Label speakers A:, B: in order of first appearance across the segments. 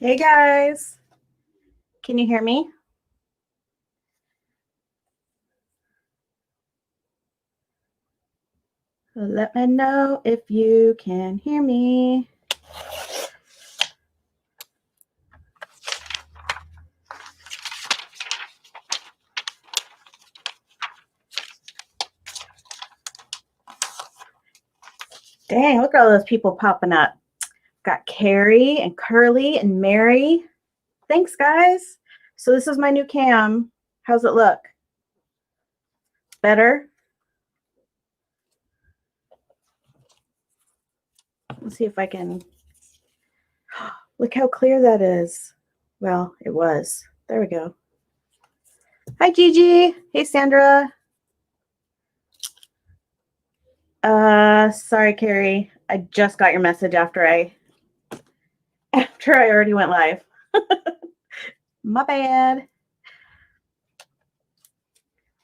A: Hey guys, can you hear me? Let me know if you can hear me. Dang, look at all those people popping up. Got Carrie and Curly and Mary. Thanks, guys. So this is my new cam. How's it look? Better? Let's see if I can. Look how clear that is. Well, it was. There we go. Hi, Gigi. Hey, Sandra. Sorry, Carrie. I just got your message after I already went live. My bad.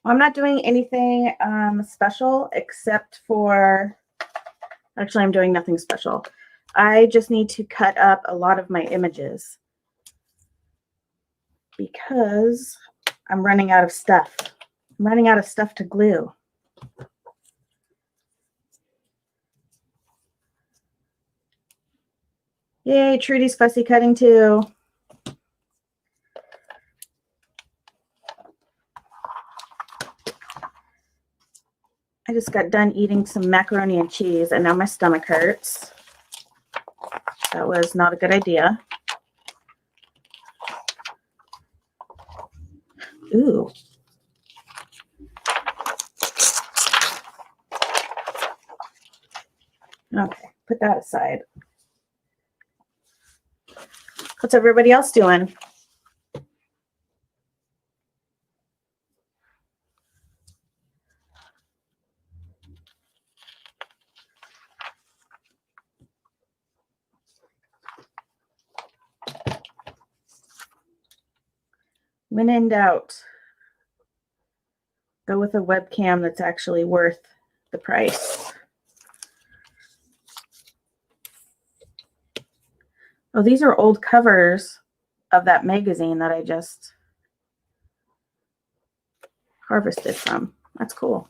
A: Well, I'm not doing anything special except for, actually I'm doing nothing special. I just need to cut up a lot of my images because I'm running out of stuff. I'm running out of stuff to glue. Yay, Trudy's fussy cutting too. I just got done eating some macaroni and cheese and now my stomach hurts. That was not a good idea. Ooh. Okay, put that aside. What's everybody else doing? When in doubt, go with a webcam that's actually worth the price. Oh, these are old covers of that magazine that I just harvested from. That's cool.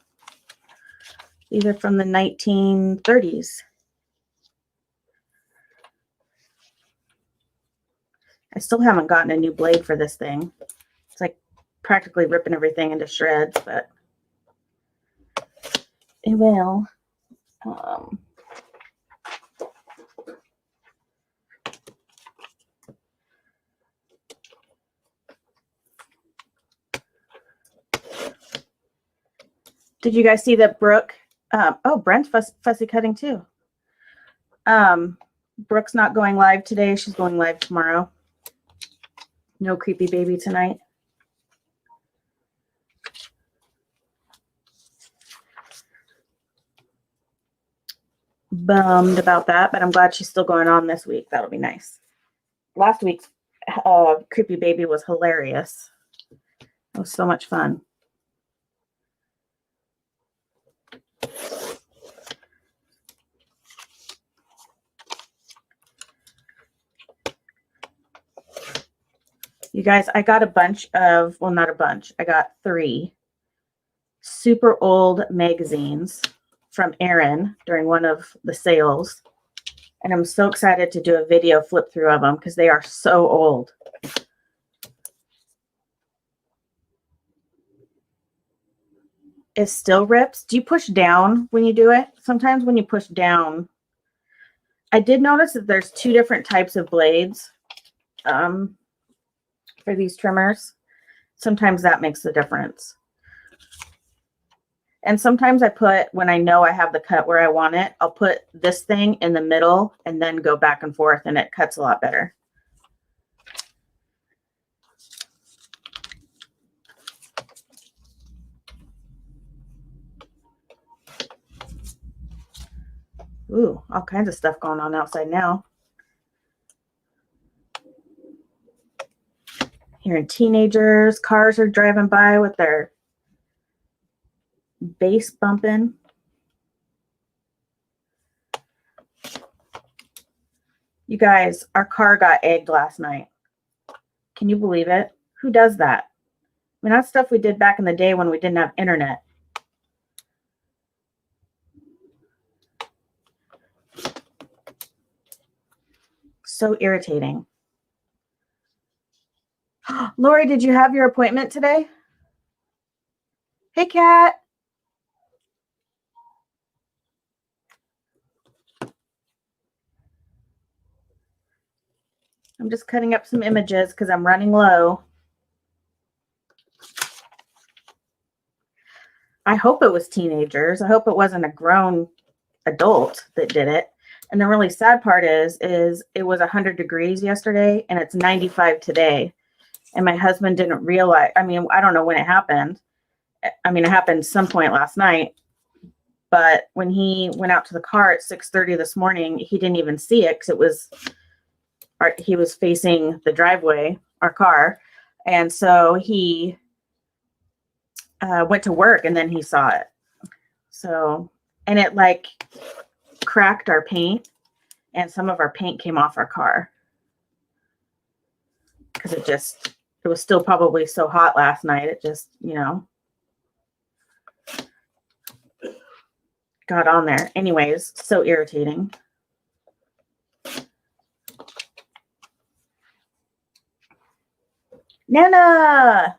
A: These are from the 1930s. I still haven't gotten a new blade for this thing. It's like practically ripping everything into shreds, but it will. Did you guys see that Brooke? Oh, Brent's fussy cutting too. Brooke's not going live today. She's going live tomorrow. No creepy baby tonight. Bummed about that, but I'm glad she's still going on this week. That'll be nice. Last week's creepy baby was hilarious. It was so much fun. You guys, I got a bunch of, well, not a bunch. I got 3 super old magazines from Erin during one of the sales. And I'm so excited to do a video flip through of them because they are so old. It still rips. Do you push down when you do it? Sometimes when you push down, I did notice that there's 2 different types of blades for these trimmers. Sometimes that makes the difference. And sometimes I put, when I know I have the cut where I want it, I'll put this thing in the middle and then go back and forth and it cuts a lot better. Ooh, all kinds of stuff going on outside now. Hearing teenagers, cars are driving by with their bass bumping. You guys, our car got egged last night. Can you believe it? Who does that? I mean, that's stuff we did back in the day when we didn't have internet. So irritating. Lori, did you have your appointment today? Hey, Kat. I'm just cutting up some images because I'm running low. I hope it was teenagers. I hope it wasn't a grown adult that did it. And the really sad part is it was 100 degrees yesterday and it's 95 today. And my husband didn't realize, I mean, I don't know when it happened. I mean, it happened some point last night, but when he went out to the car at 6:30 this morning, he didn't even see it because he was facing the driveway, our car. And so he went to work and then he saw it. So, and it like cracked our paint and some of our paint came off our car because it was still probably so hot last night. It just, got on there. Anyways, so irritating. Nana!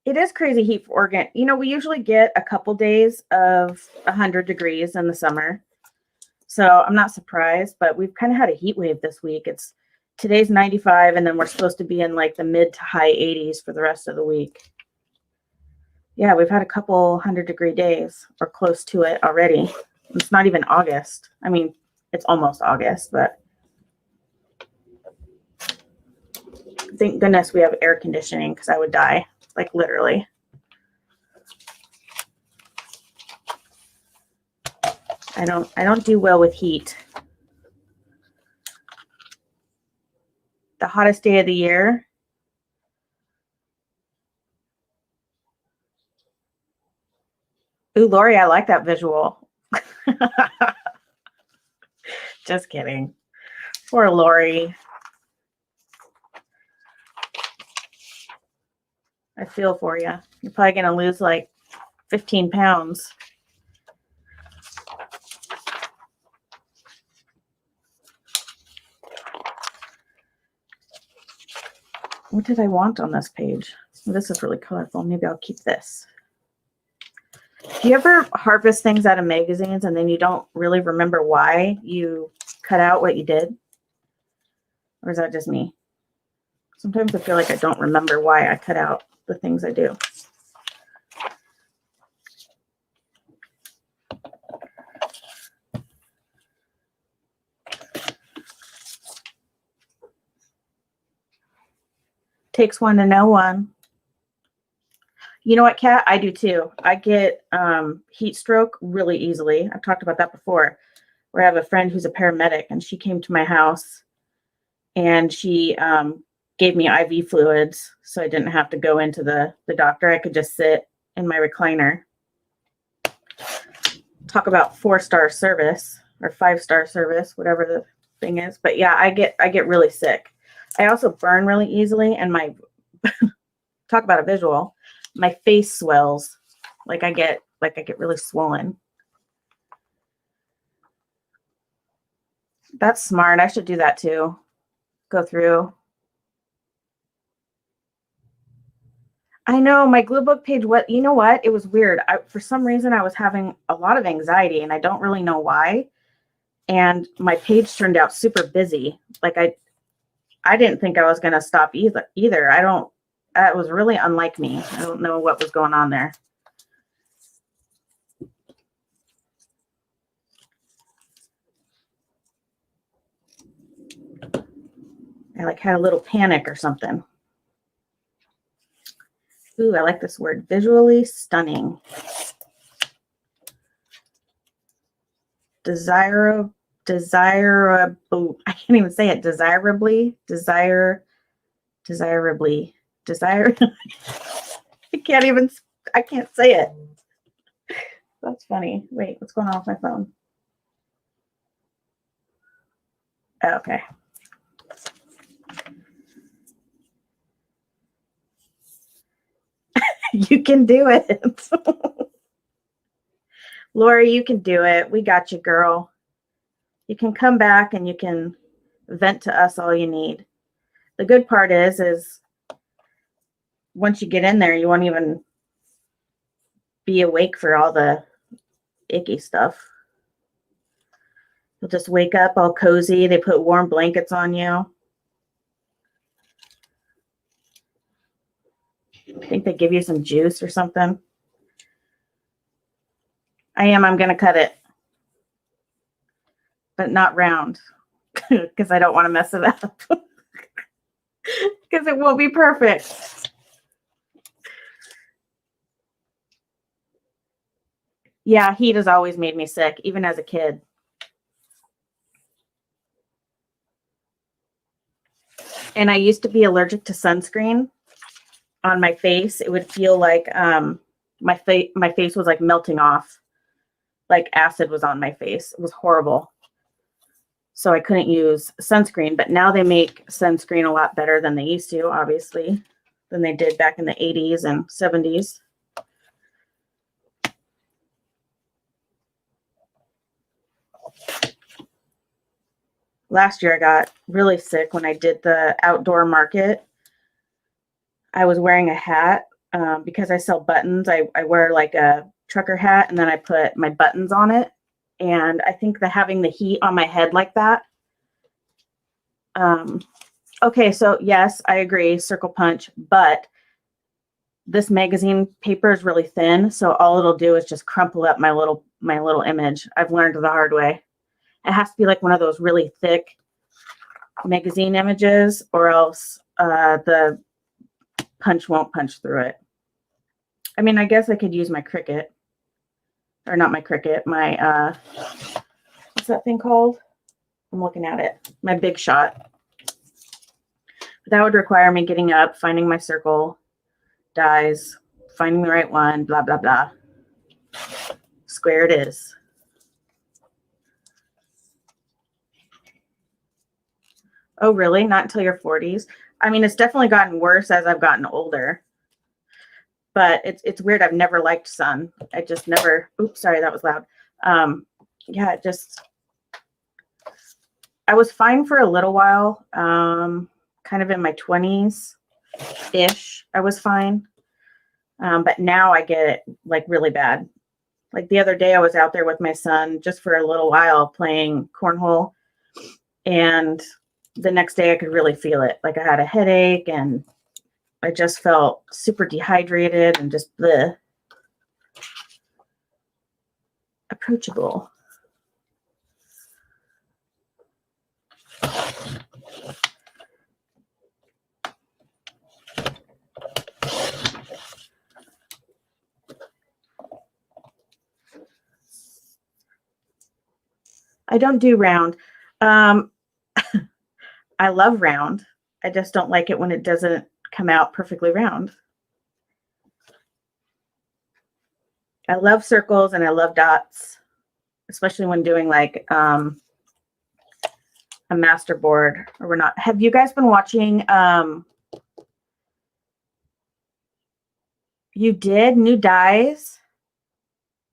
A: It is crazy heat for Oregon. We usually get a couple days of 100 degrees in the summer. So I'm not surprised, but we've kind of had a heat wave this week. Today's 95, and then we're supposed to be in like the mid to high 80s for the rest of the week. Yeah, we've had a couple 100-degree days or close to it already. It's not even August. I mean, it's almost August, but thank goodness we have air conditioning because I would die, like literally. I don't do well with heat. The hottest day of the year. Ooh, Lori, I like that visual. Just kidding. Poor Lori. I feel for you. You're probably going to lose like 15 pounds. What did I want on this page? Well, this is really colorful. Maybe I'll keep this. Do you ever harvest things out of magazines and then you don't really remember why you cut out what you did? Or is that just me? Sometimes I feel like I don't remember why I cut out the things I do. Takes one to know one. You know what, Kat? I do too. I get heat stroke really easily. I've talked about that before. Where I have a friend who's a paramedic, and she came to my house, and she gave me IV fluids, so I didn't have to go into the doctor. I could just sit in my recliner. Talk about 4-star service or 5-star service, whatever the thing is. But yeah, I get really sick. I also burn really easily, and my talk about a visual. My face swells. I get really swollen. That's smart. I should do that too. Go through. I know my glue book page. You know what? It was weird. For some reason, I was having a lot of anxiety, and I don't really know why. And my page turned out super busy. I didn't think I was going to stop either. That was really unlike me. I don't know what was going on there. I had a little panic or something. Ooh, I like this word. Visually stunning. Desirable. I can't even say it. Desirably. I can't say it. That's funny. Wait, what's going on with my phone? Okay. You can do it. Lori, you can do it. We got you, girl. You can come back and you can vent to us all you need. The good part is once you get in there, you won't even be awake for all the icky stuff. You'll just wake up all cozy. They put warm blankets on you. I think they give you some juice or something. I'm going to cut it, but not round because I don't want to mess it up because it won't be perfect. Yeah, heat has always made me sick, even as a kid. And I used to be allergic to sunscreen on my face. It would feel like my face was like melting off, like acid was on my face. It was horrible. So I couldn't use sunscreen, but now they make sunscreen a lot better than they used to, obviously, than they did back in the 80s and 70s. Last year I got really sick when I did the outdoor market. I was wearing a hat because I sell buttons. I wear like a trucker hat and then I put my buttons on it. And I think that having the heat on my head like that. Okay, so yes, I agree, circle punch, but this magazine paper is really thin, so all it'll do is just crumple up my little image. I've learned the hard way. It has to be like one of those really thick magazine images, or else the punch won't punch through it. I mean, I guess I could use my Cricut, or not my Cricut, my what's that thing called? I'm looking at it. My Big Shot. But that would require me getting up, finding my circle dies, finding the right one, blah, blah, blah. Square it is. Oh, really? Not until your 40s? I mean, it's definitely gotten worse as I've gotten older. But it's weird. I've never liked sun. I just never, oops, sorry, that was loud. Yeah, I was fine for a little while. Kind of in my 20s-ish, I was fine. But now I get it like really bad. Like the other day I was out there with my son just for a little while playing cornhole. And the next day I could really feel it. Like I had a headache and I just felt super dehydrated and just bleh. Approachable. I don't do round. I love round. I just don't like it when it doesn't come out perfectly round. I love circles and I love dots, especially when doing like a master board or we're not. Have you guys been watching you did new dies?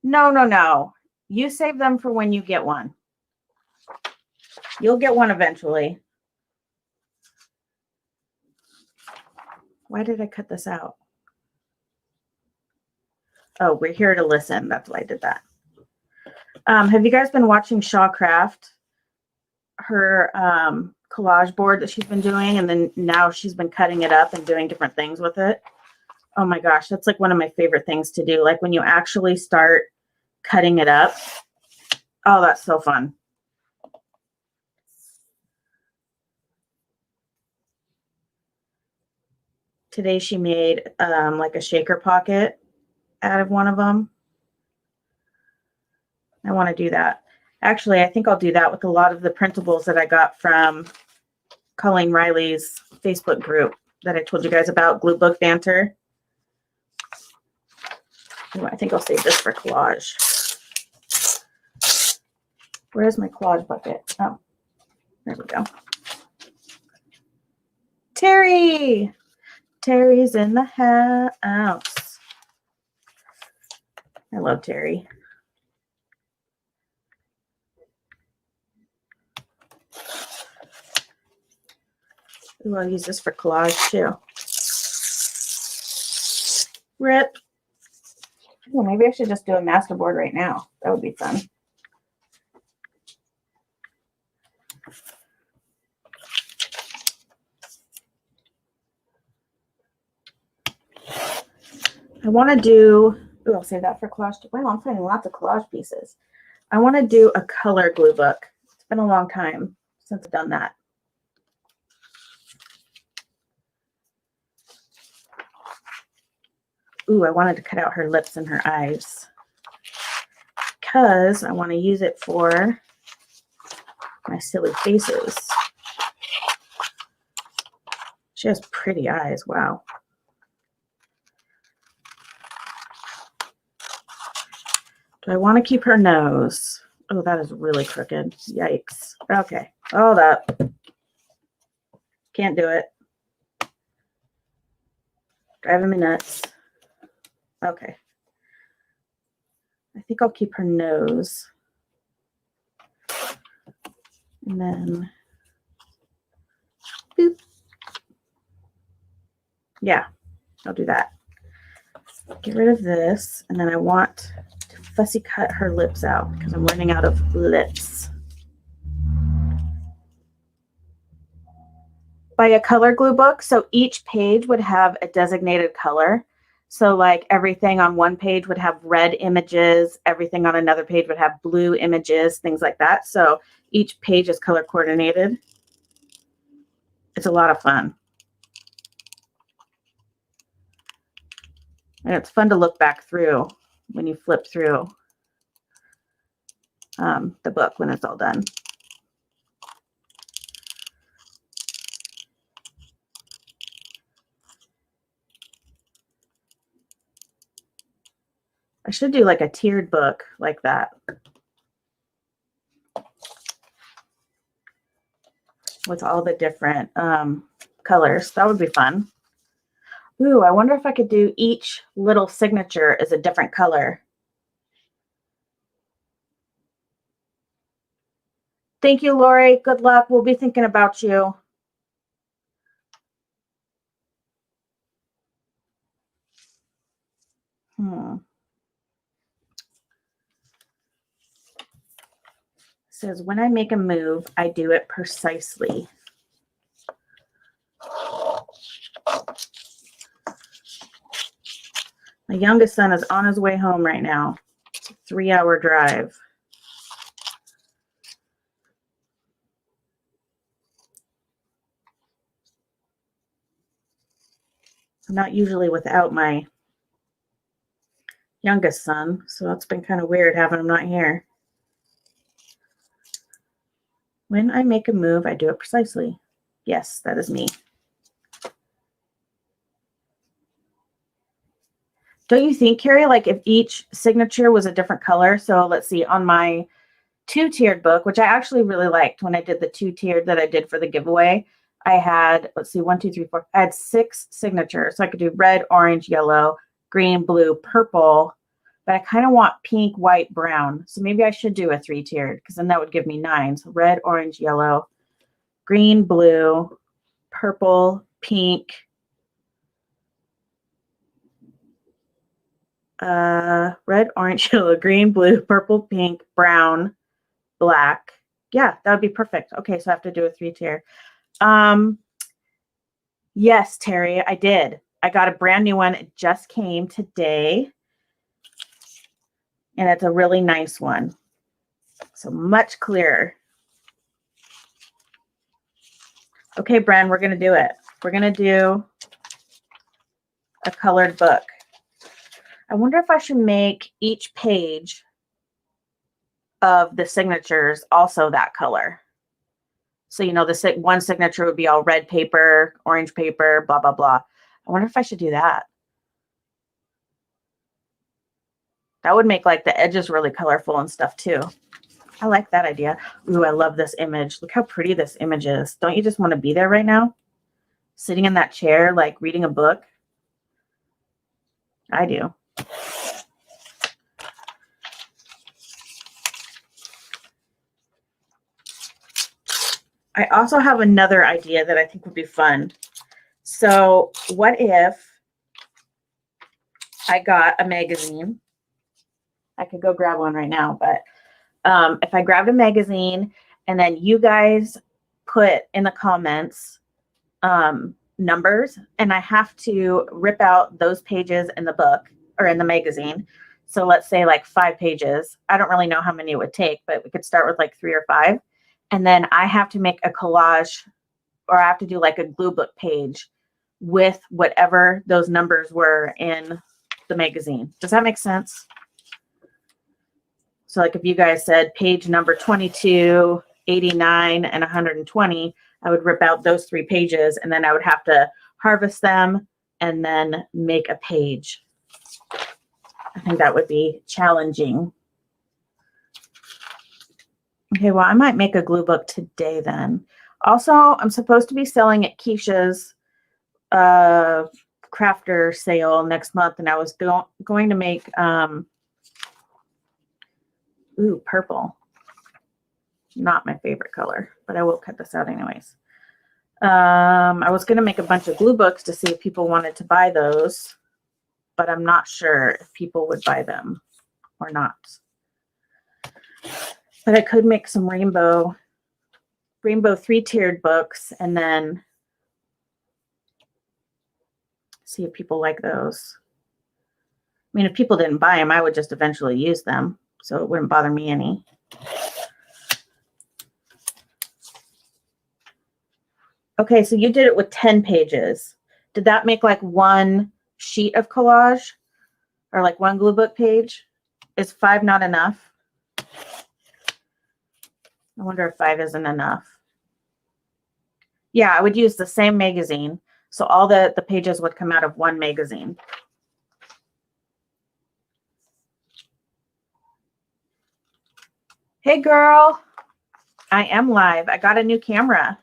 A: No. You save them for when you get one. You'll get one eventually. Why did I cut this out? Oh, we're here to listen. That's why I did that. Have you guys been watching Shaw Craft? Her collage board that she's been doing, and then now she's been cutting it up and doing different things with it. Oh my gosh, that's like one of my favorite things to do. Like when you actually start cutting it up. Oh, that's so fun. Today she made like a shaker pocket out of one of them. I want to do that. Actually, I think I'll do that with a lot of the printables that I got from Colleen Riley's Facebook group that I told you guys about, Glue Book Banter. Oh, I think I'll save this for collage. Where's my collage bucket? Oh. There we go. Terry! Terry's in the house. I love Terry. Ooh, I'll use this for collage too. Rip. Well, maybe I should just do a masterboard right now. That would be fun. I want to do, ooh, I'll save that for collage. Wow, I'm finding lots of collage pieces. I want to do a color glue book. It's been a long time since I've done that. Ooh, I wanted to cut out her lips and her eyes because I want to use it for my silly faces. She has pretty eyes. Wow. Do I want to keep her nose? Oh, that is really crooked. Yikes. Okay. Hold up. Can't do it. Driving me nuts. Okay. I think I'll keep her nose. And then, boop. Yeah, I'll do that. Get rid of this. And then I want to fussy cut her lips out because I'm running out of lips. By a color glue book, so each page would have a designated color. So like everything on one page would have red images, everything on another page would have blue images, things like that. So each page is color coordinated. It's a lot of fun. And it's fun to look back through when you flip through the book when it's all done. I should do like a tiered book like that. With all the different colors. That would be fun. Ooh, I wonder if I could do each little signature as a different color. Thank you, Lori. Good luck. We'll be thinking about you. It says, when I make a move, I do it precisely. My youngest son is on his way home right now. It's a 3-hour drive. I'm not usually without my youngest son, so that's been kind of weird having him not here. When I make a move, I do it precisely. Yes, that is me. Don't you think, Carrie, like if each signature was a different color? So let's see, on my 2-tiered book, which I actually really liked when I did the 2-tiered that I did for the giveaway, I had, let's see, 1, 2, 3, 4, I had 6 signatures. So I could do red, orange, yellow, green, blue, purple, but I kind of want pink, white, brown. So maybe I should do a 3-tiered because then that would give me 9. So red, orange, yellow, green, blue, purple, pink, red, orange, yellow, green, blue, purple, pink, brown, black. Yeah, that would be perfect. Okay, so I have to do a 3-tier. Yes, Terry, I did. I got a brand new one. It just came today. And it's a really nice one. So much clearer. Okay, Bren, we're going to do it. We're going to do a colored book. I wonder if I should make each page of the signatures also that color. So, you know, the one signature would be all red paper, orange paper, blah, blah, blah. I wonder if I should do that. That would make like the edges really colorful and stuff too. I like that idea. Ooh, I love this image. Look how pretty this image is. Don't you just want to be there right now? Sitting in that chair, like reading a book? I do. I also have another idea that I think would be fun. So what if I got a magazine? I could go grab one right now, but if I grabbed a magazine and then you guys put in the comments numbers, and I have to rip out those pages in the book or in the magazine. So let's say like 5 pages. I don't really know how many it would take, but we could start with like 3 or 5. And then I have to make a collage, or I have to do like a glue book page with whatever those numbers were in the magazine. Does that make sense? So like if you guys said page number 22, 89, and 120, I would rip out those 3 pages, and then I would have to harvest them and then make a page. I think that would be challenging. Okay, well, I might make a glue book today then. Also, I'm supposed to be selling at Keisha's crafter sale next month, and I was going to make ooh, purple. Not my favorite color, but I will cut this out anyways. I was going to make a bunch of glue books to see if people wanted to buy those, but I'm not sure if people would buy them or not. But I could make some rainbow 3-tiered books and then see if people like those. I mean, if people didn't buy them, I would just eventually use them, so it wouldn't bother me any. Okay, so you did it with 10 pages. Did that make like one sheet of collage or like one glue book page? Is 5 not enough? I wonder if 5 isn't enough. Yeah, I would use the same magazine. So all the pages would come out of one magazine. Hey girl, I am live. I got a new camera.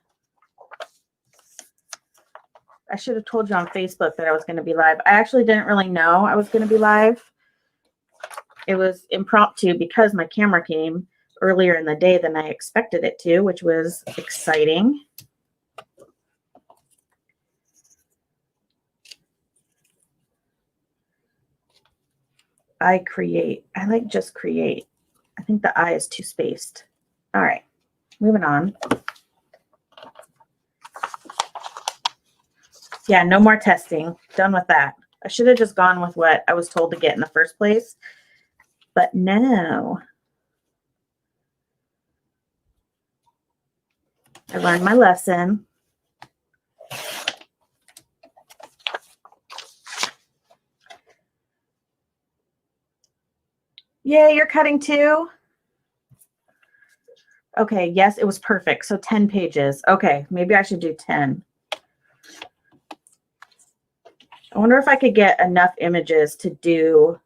A: I should have told you on Facebook that I was going to be live. I actually didn't really know I was going to be live. It was impromptu because my camera came earlier in the day than I expected it to, which was exciting. I like just create. I think the I is too spaced. All right, moving on. Yeah, no more testing. Done with that. I should have just gone with what I was told to get in the first place, but no. I learned my lesson. Yay, you're cutting too? Okay, yes, it was perfect. So 10 pages. Okay, maybe I should do 10. I wonder if I could get enough images to do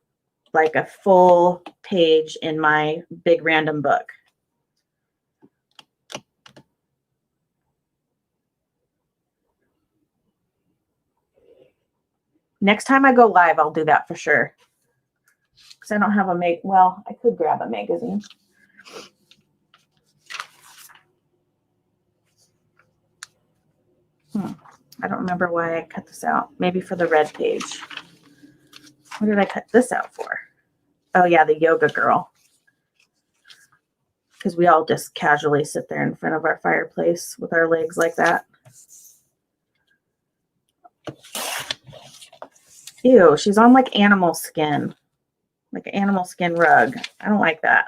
A: like a full page in my big random book. Next time I go live, I'll do that for sure. Because I don't have well, I could grab a magazine. I don't remember why I cut this out. Maybe for the red page. What did I cut this out for? Oh yeah, the yoga girl. Because we all just casually sit there in front of our fireplace with our legs like that. Ew, she's on like animal skin. Like an animal skin rug. I don't like that.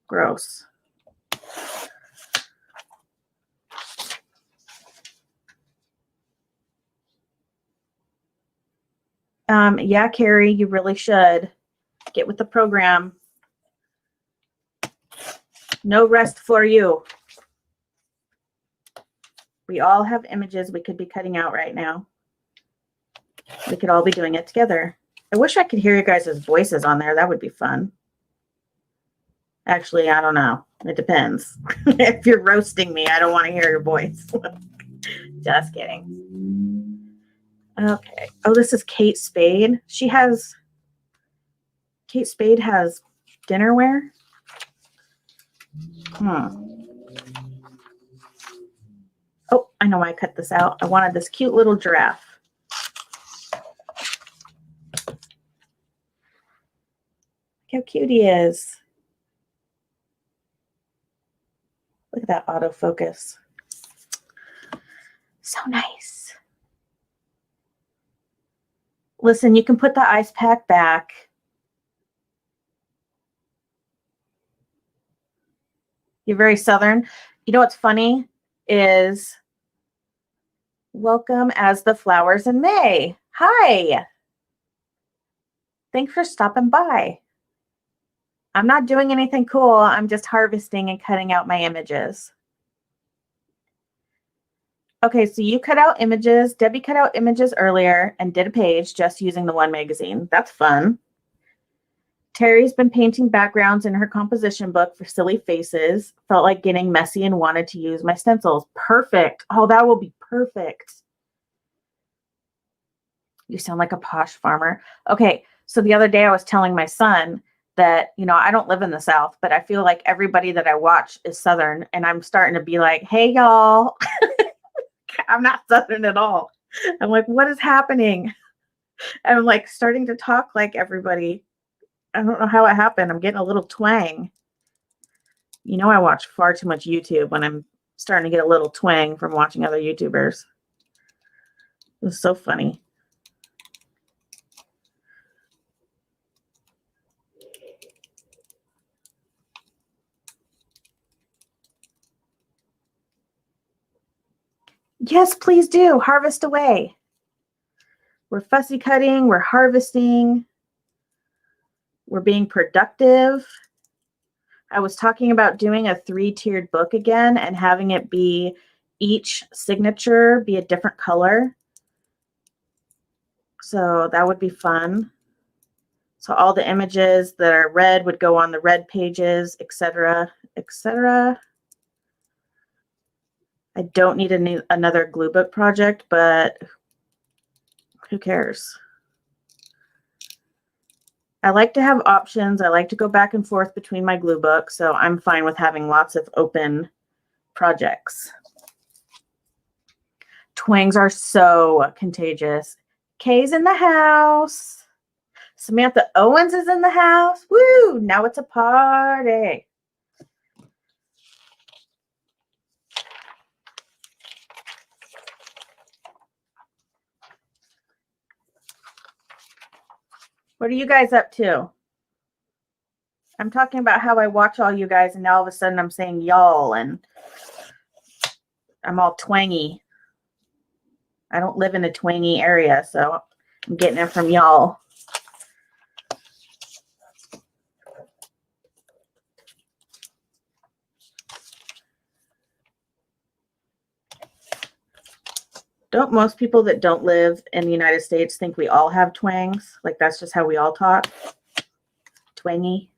A: Gross. Yeah, Carrie, you really should get with the program. No rest for you. We all have images we could be cutting out right now. We could all be doing it together. I wish I could hear you guys' voices on there. That would be fun. Actually, I don't know. It depends. If you're roasting me, I don't want to hear your voice. Just kidding. Okay. Oh, this is Kate Spade. Kate Spade has dinnerware. Oh, I know why I cut this out. I wanted this cute little giraffe. Look how cute he is. Look at that autofocus. So nice. Listen, you can put the ice pack back. You're very Southern. You know what's funny is welcome as the flowers in May. Hi. Thanks for stopping by. I'm not doing anything cool. I'm just harvesting and cutting out my images. Okay, so you cut out images. Debbie cut out images earlier and did a page just using the one magazine. That's fun. Terry's been painting backgrounds in her composition book for silly faces. Felt like getting messy and wanted to use my stencils. Perfect. Oh, that will be perfect. You sound like a posh farmer. Okay, so the other day I was telling my son that, you know, I don't live in the South, but I feel like everybody that I watch is Southern, and I'm starting to be like, hey, y'all. I'm not Southern at all. I'm like, what is happening? And I'm like starting to talk like everybody. I don't know how it happened. I'm getting a little twang. You know, I watch far too much YouTube when I'm starting to get a little twang from watching other YouTubers. It was so funny. Yes, please do. Harvest away. We're fussy cutting. We're harvesting. We're being productive. I was talking about doing a 3-tiered book again and having it be each signature be a different color. So that would be fun. So all the images that are red would go on the red pages, etc., etc. I don't need another glue book project, but who cares? I like to have options. I like to go back and forth between my glue books, so I'm fine with having lots of open projects. Twangs are so contagious. Kay's in the house. Samantha Owens is in the house. Woo! Now it's a party. What are you guys up to? I'm talking about how I watch all you guys, and now all of a sudden I'm saying y'all, and I'm all twangy. I don't live in a twangy area, so I'm getting it from y'all. Don't most people that don't live in the United States think we all have twangs? Like that's just how we all talk? Twangy.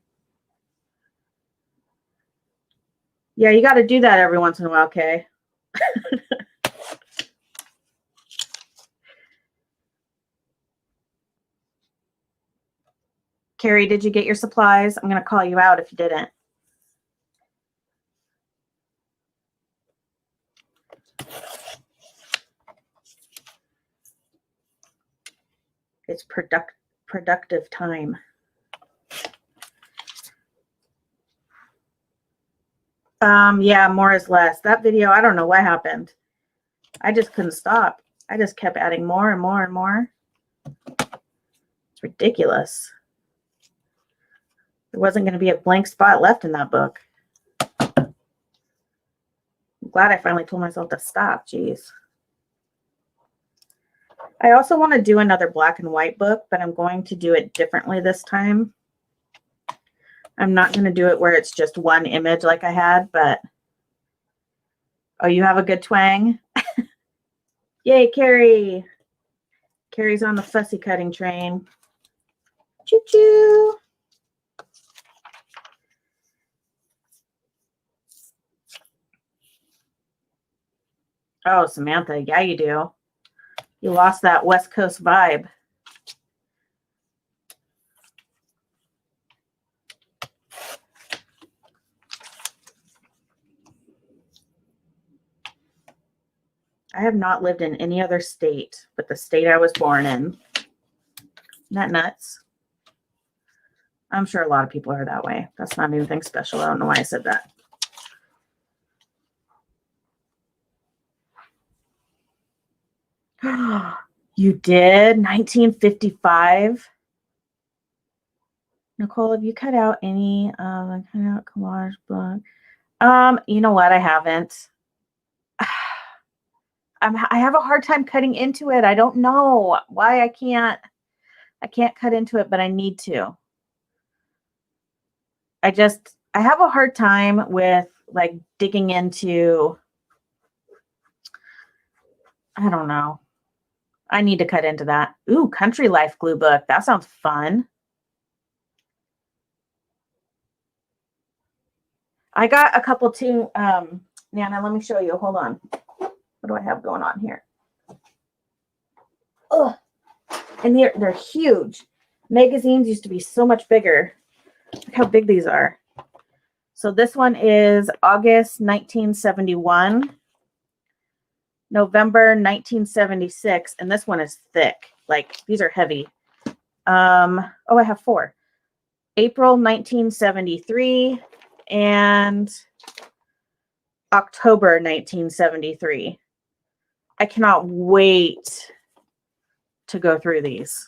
A: Yeah, you got to do that every once in a while, Kay. Carrie, did you get your supplies? I'm going to call you out if you didn't. It's productive time. Yeah, more is less. That video, I don't know what happened. I just couldn't stop. I just kept adding more and more and more. It's ridiculous. There wasn't going to be a blank spot left in that book. I'm glad I finally told myself to stop. Jeez. I also want to do another black and white book, but I'm going to do it differently this time. I'm not going to do it where it's just one image like I had, but oh, you have a good twang? Yay, Carrie. Carrie's on the fussy cutting train. Choo-choo. Oh, Samantha, yeah, you do. You lost that West Coast vibe. I have not lived in any other state but the state I was born in. Isn't that nuts? I'm sure a lot of people are that way. That's not anything special. I don't know why I said that. You did? 1955? Nicole, have you cut out any cut out collage book? You know what? I haven't. I have a hard time cutting into it. I don't know why I can't cut into it, but I need to. I have a hard time with like digging into, I don't know. I need to cut into that. Ooh, Country Life glue book. That sounds fun. I got a couple too. Nana, let me show you. Hold on. What do I have going on here? Oh, and they're huge. Magazines used to be so much bigger. Look how big these are. So this one is August 1971, November 1976, and this one is thick. Like these are heavy. Oh, I have 4. April 1973 and October 1973. I cannot wait to go through these.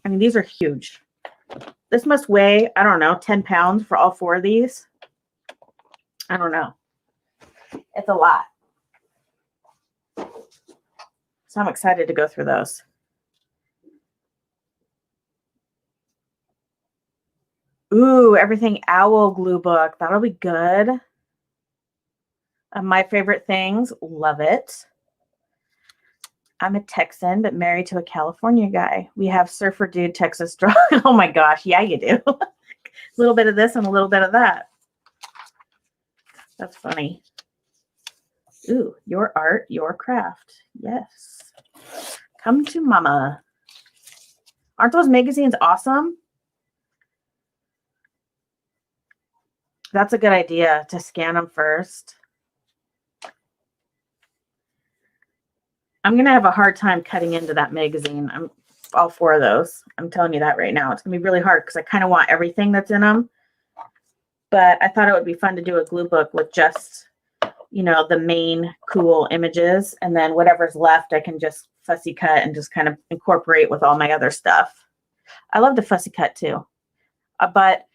A: I mean, these are huge. This must weigh, I don't know, 10 pounds for all 4 of these. I don't know. It's a lot. So I'm excited to go through those. Ooh, Everything Owl glue book. That'll be good. My favorite things. Love it. I'm a Texan, but married to a California guy. We have surfer dude Texas draw. Oh my gosh. Yeah, you do. A little bit of this and a little bit of that. That's funny. Ooh, your art, your craft. Yes. Come to mama. Aren't those magazines awesome? That's a good idea to scan them first. I'm going to have a hard time cutting into that magazine. I'm all 4 of those. I'm telling you that right now. It's going to be really hard because I kind of want everything that's in them. But I thought it would be fun to do a glue book with just, you know, the main cool images. And then whatever's left, I can just fussy cut and just kind of incorporate with all my other stuff. I love to fussy cut too. But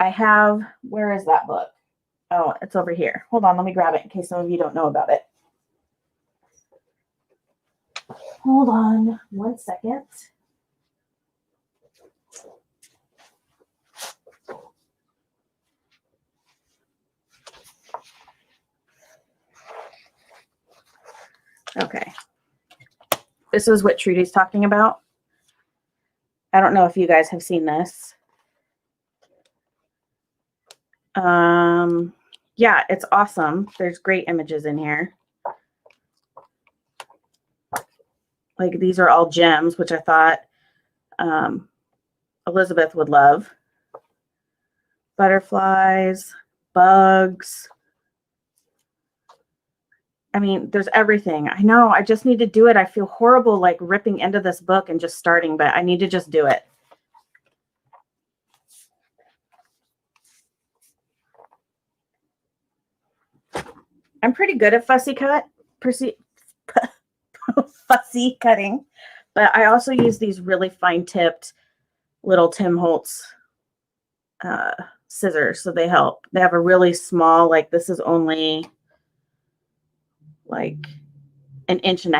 A: I have, where is that book? Oh, it's over here. Hold on, let me grab it in case some of you don't know about it. Hold on 1 second. Okay. This is what Trudy's talking about. I don't know if you guys have seen this. Yeah, it's awesome. There's great images in here. Like these are all gems, which I thought Elizabeth would love. Butterflies, bugs. I mean, there's everything. I know. I just need to do it. I feel horrible like ripping into this book and just starting, but I need to just do it. I'm pretty good at fussy cutting, but I also use these really fine tipped little Tim Holtz scissors, so they help. They have a really small, like this is only like 1.5 inches,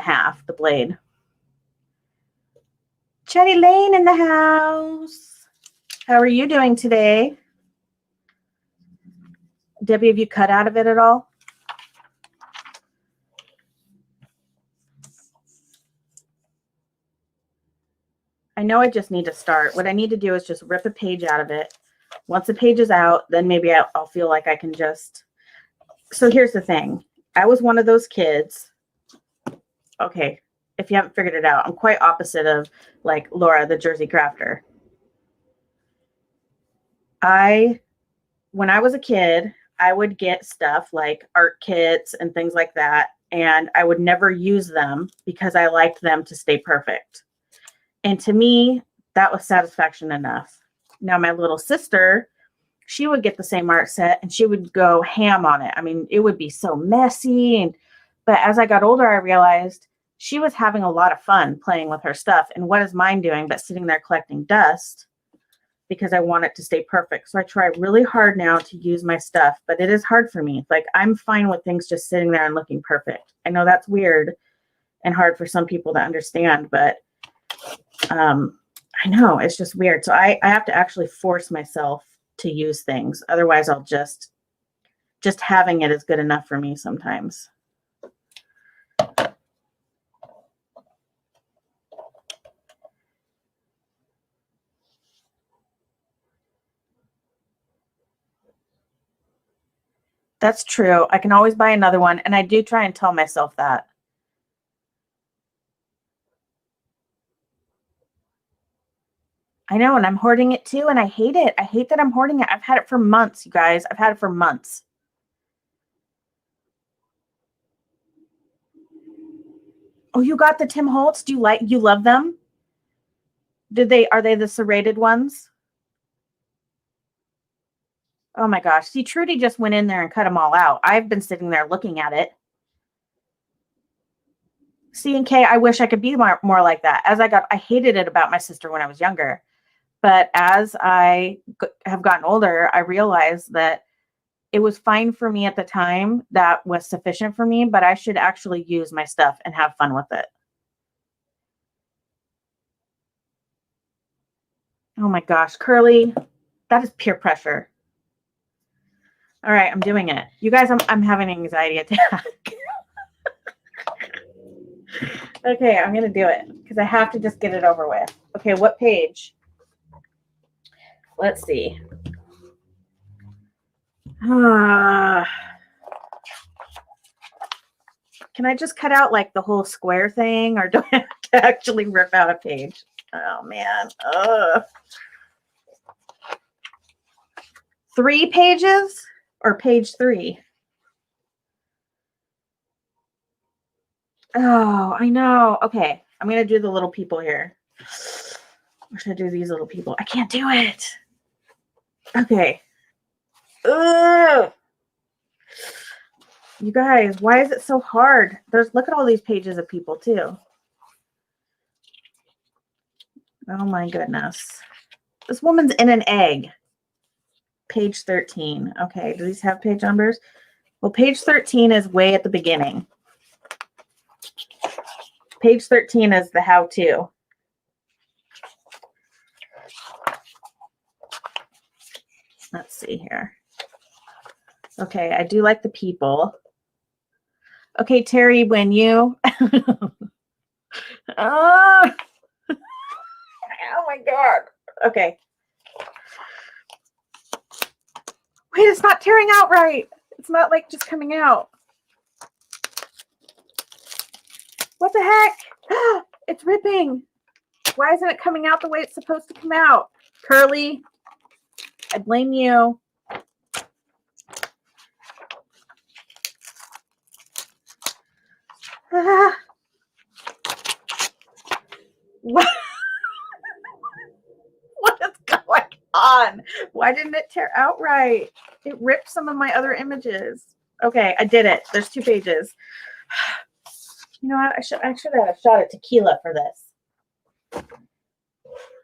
A: the blade. Chetty Lane in the house. How are you doing today? Debbie, have you cut out of it at all? I know I just need to start. What I need to do is just rip a page out of it. Once the page is out, then maybe I'll feel like I can just. So here's the thing. I was one of those kids Okay, if you haven't figured it out, I'm quite opposite of like Laura, the Jersey crafter. When I was a kid, I would get stuff like art kits and things like that, and I would never use them because I liked them to stay perfect. And to me, that was satisfaction enough. Now, my little sister, she would get the same art set and she would go ham on it. I mean, it would be so messy. But as I got older, I realized she was having a lot of fun playing with her stuff. And what is mine doing but sitting there collecting dust because I want it to stay perfect. So I try really hard now to use my stuff, but it is hard for me. Like, I'm fine with things just sitting there and looking perfect. I know that's weird and hard for some people to understand, but I know it's just weird. So I have to actually force myself to use things. Otherwise, I'll just having it is good enough for me sometimes. That's true. I can always buy another one, and I do try and tell myself that. I know, and I'm hoarding it too, and I hate it. I hate that I'm hoarding it. I've had it for months, you guys. I've had it for months. Oh, you got the Tim Holtz? You love them? Are they the serrated ones? Oh my gosh. See, Trudy just went in there and cut them all out. I've been sitting there looking at it. C and K, I wish I could be more like that. I hated it about my sister when I was younger. But as I have gotten older, I realized that it was fine for me at the time. That was sufficient for me, but I should actually use my stuff and have fun with it. Oh my gosh, Curly, that is peer pressure. All right, I'm doing it. You guys, I'm having an anxiety attack. Okay, I'm going to do it because I have to just get it over with. Okay, what page? Let's see. Can I just cut out like the whole square thing, or do I have to actually rip out a page? Oh man. 3 pages or page 3? Oh, I know. Okay, I'm gonna do the little people here. Or should I do these little people? I can't do it. Okay. Ugh. You guys, why is it so hard? Look at all these pages of people too. Oh my goodness. This woman's in an egg. Page 13. Okay, do these have page numbers? Well, page 13 is way at the beginning. Page 13 is the how-to. Let's see here. Okay, I do like the people. Okay, Terry, when you... Oh! Oh my God. Okay. Wait, it's not tearing out right. It's not like just coming out. What the heck? It's ripping. Why isn't it coming out the way it's supposed to come out? Curly, I blame you. What? What is going on? Why didn't it tear out right? It ripped some of my other images. Okay, I did it. There's 2 pages. You know what? I should have a shot at tequila for this.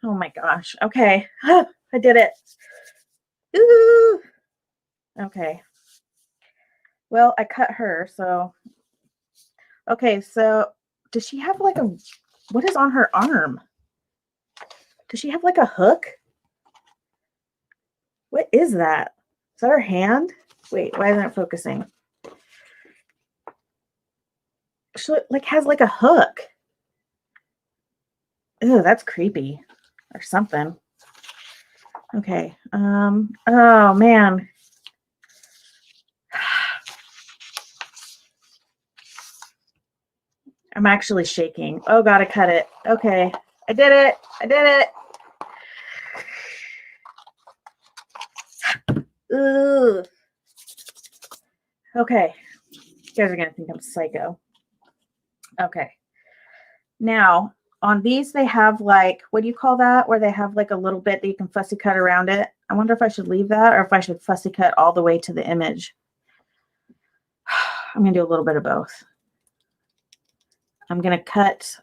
A: Oh my gosh. Okay. I did it. Ooh. Okay. Well, I cut her, so. Okay, so does she have like what is on her arm? Does she have like a hook? What is that? Is that her hand? Wait, why isn't it focusing? She like has like a hook. Ew, that's creepy or something. Okay. Oh man. I'm actually shaking. Oh, gotta cut it. Okay. I did it. I did it. Ugh. Okay. You guys are going to think I'm psycho. Okay. Now, on these, they have like, what do you call that? Where they have like a little bit that you can fussy cut around it. I wonder if I should leave that or if I should fussy cut all the way to the image. I'm going to do a little bit of both. I'm going to cut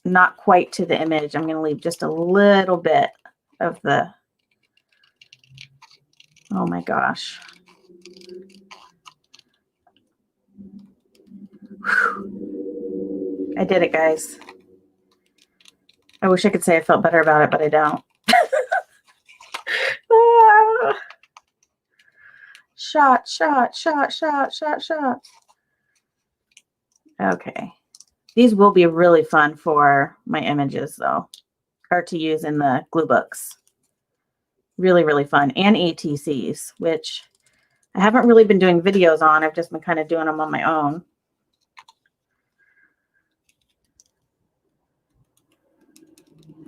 A: not quite to the image. I'm going to leave just a little bit of the, oh my gosh. Whew. I did it, guys. I wish I could say I felt better about it, but I don't. Shot, shot, shot, shot, shot, shot. Okay. These will be really fun for my images, though, or to use in the glue books. Really, really fun. And ATCs, which I haven't really been doing videos on. I've just been kind of doing them on my own.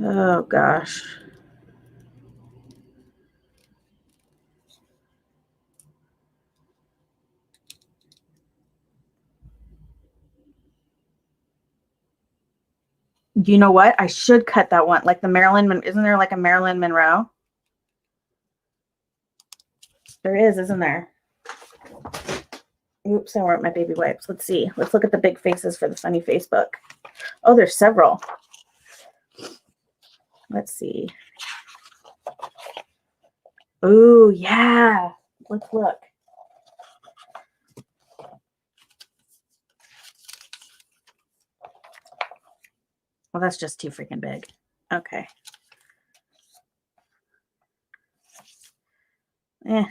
A: Oh, gosh. You know what? I should cut that one. Like the Marilyn, isn't there like a Marilyn Monroe? There is, isn't there? Oops, I weren't my baby wipes. Let's see. Let's look at the big faces for the funny Facebook. Oh, there's several. Let's see. Oh, yeah. Let's look. Well, that's just too freaking big. Okay. That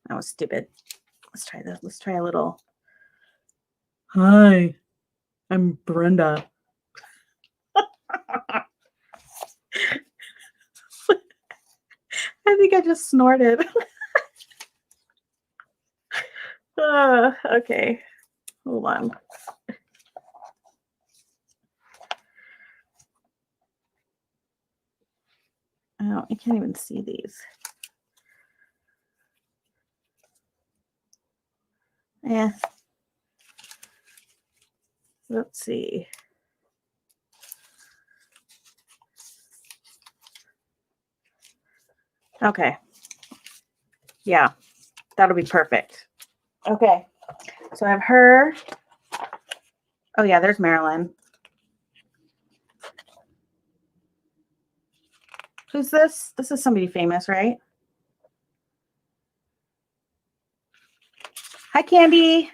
A: was stupid. Let's try this. Let's try a little. Hi, I'm Brenda. I think I just snorted. Okay. Hold on. Oh, I can't even see these. Yeah. Let's see. Okay. Yeah, that'll be perfect. Okay. So I have her. Oh, yeah, there's Marilyn. Who's this? This is somebody famous, right? Hi, Candy.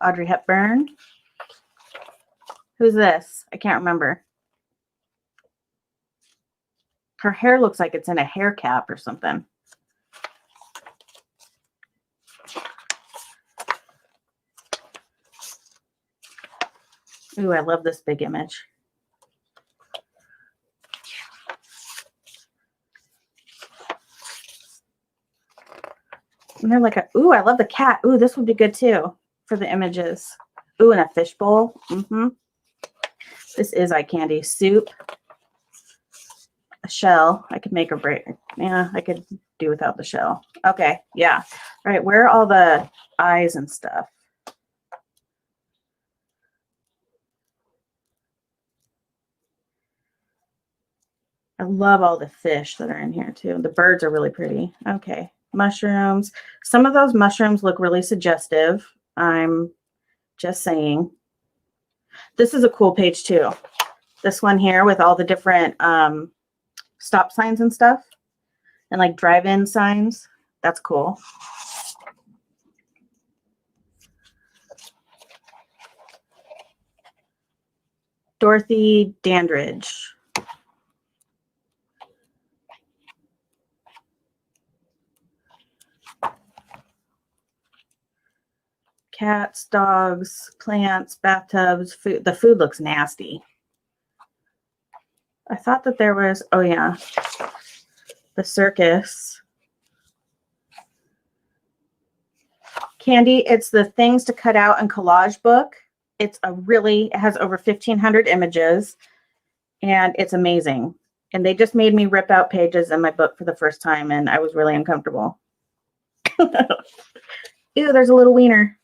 A: Audrey Hepburn. Who's this? I can't remember. Her hair looks like it's in a hair cap or something. Ooh, I love this big image. And they're like, ooh, I love the cat. Ooh, this would be good too for the images. Ooh, and a fishbowl. This is eye candy. Soup. A shell. I could make or break. Yeah, I could do without the shell. Okay, yeah. All right, where are all the eyes and stuff? I love all the fish that are in here too. The birds are really pretty. Okay, mushrooms. Some of those mushrooms look really suggestive. I'm just saying. This is a cool page too. This one here with all the different stop signs and stuff and like drive-in signs. That's cool. Dorothy Dandridge. Cats, dogs, plants, bathtubs, food. The food looks nasty. I thought that there was, oh yeah, the circus. Candy, it's the Things to Cut Out and Collage book. It has over 1,500 images, and it's amazing. And they just made me rip out pages in my book for the first time, and I was really uncomfortable. Ew, there's a little wiener.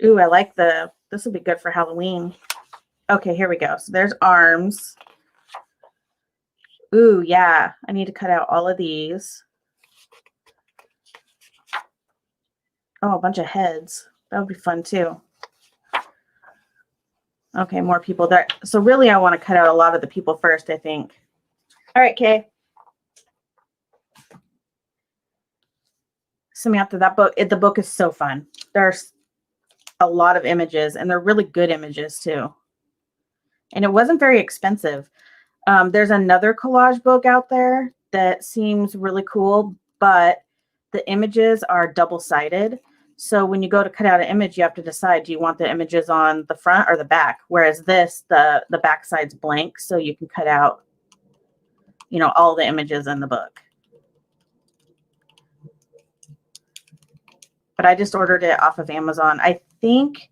A: Ooh, I like this will be good for Halloween. Okay, here we go. So there's arms. Ooh, yeah. I need to cut out all of these. Oh, a bunch of heads. That would be fun too. Okay, more people there. So really I want to cut out a lot of the people first, I think. All right, Kay. Samantha, that book, the book is so fun. There's a lot of images, and they're really good images too. And it wasn't very expensive. There's another collage book out there that seems really cool, but the images are double-sided. So when you go to cut out an image, you have to decide, do you want the images on the front or the back? Whereas this, the back side's blank, so you can cut out, you know, all the images in the book. But I just ordered it off of Amazon. I think,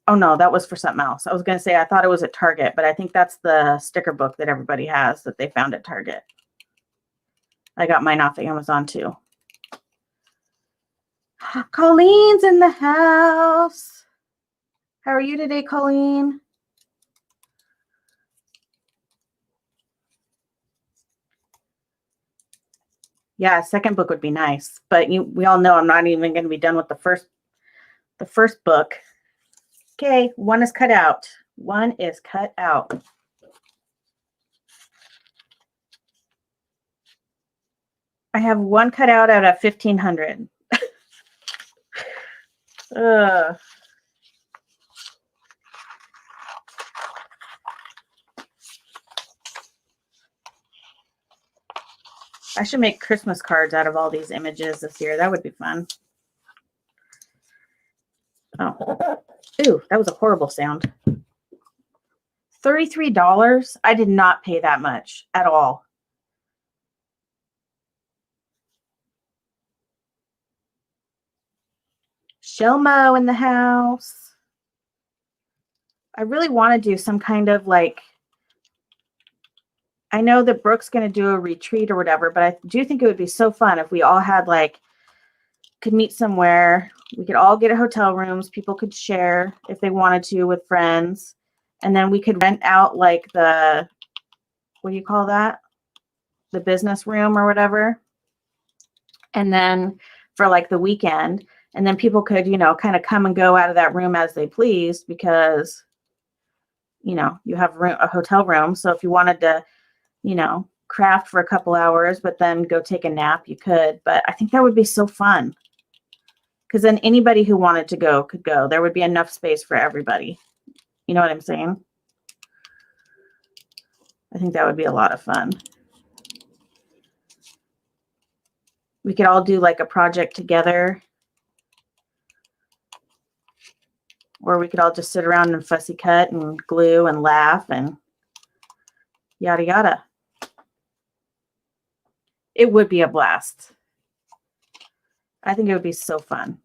A: oh no, that was for something else. I was going to say, I thought it was at Target, but I think that's the sticker book that everybody has that they found at Target. I got mine off of Amazon too. Colleen's in the house. How are you today, Colleen? Yeah, second book would be nice, but we all know I'm not even going to be done with the first book. Okay, one is cut out. One is cut out. I have one cut out out of 1,500. I should make Christmas cards out of all these images this year. That would be fun. Oh, ooh, that was a horrible sound. $33. I did not pay that much at all. Shelmo in the house. I really want to do some kind of like, I know that Brooke's going to do a retreat or whatever, but I do think it would be so fun if we all had like, could meet somewhere. We could all get a hotel rooms. People could share if they wanted to with friends. And then we could rent out like the, what do you call that? The business room or whatever. And then for like the weekend, and then people could, you know, kind of come and go out of that room as they pleased because, you know, you have a hotel room. So if you wanted to, you know, craft for a couple hours, but then go take a nap, you could. But I think that would be so fun. Because then anybody who wanted to go could go. There would be enough space for everybody. You know what I'm saying? I think that would be a lot of fun. We could all do like a project together. Or we could all just sit around and fussy cut and glue and laugh and yada yada. It would be a blast. I think it would be so fun.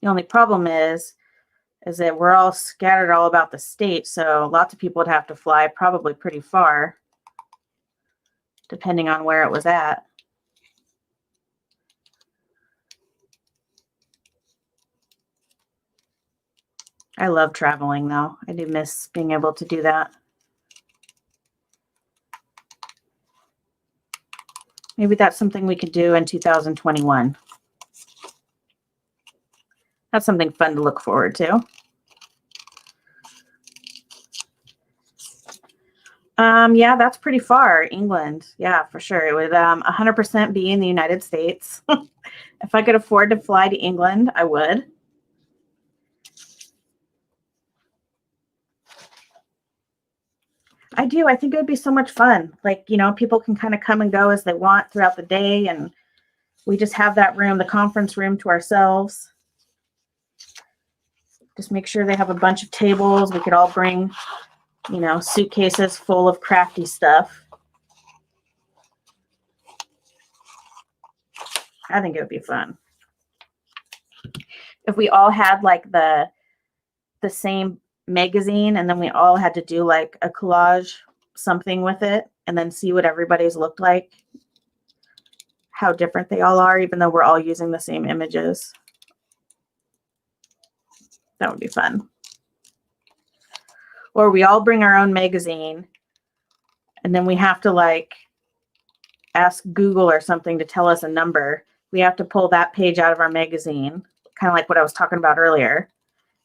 A: The only problem is that we're all scattered all about the state, so lots of people would have to fly probably pretty far, depending on where it was at. I love traveling, though. I do miss being able to do that. Maybe that's something we could do in 2021. That's something fun to look forward to. Yeah, that's pretty far. England. Yeah, for sure. It would 100% be in the United States. If I could afford to fly to England, I would. I do. I think it would be so much fun. Like, you know, people can kind of come and go as they want throughout the day, and we just have that room, the conference room, to ourselves. Just make sure they have a bunch of tables. We could all bring, you know, suitcases full of crafty stuff. I think it would be fun. If we all had like the same magazine and then we all had to do like a collage something with it and then see what everybody's looked like, how different they all are, even though we're all using the same images. That would be fun. Or we all bring our own magazine and then we have to like ask Google or something to tell us a number. We have to pull that page out of our magazine, kind of like what I was talking about earlier.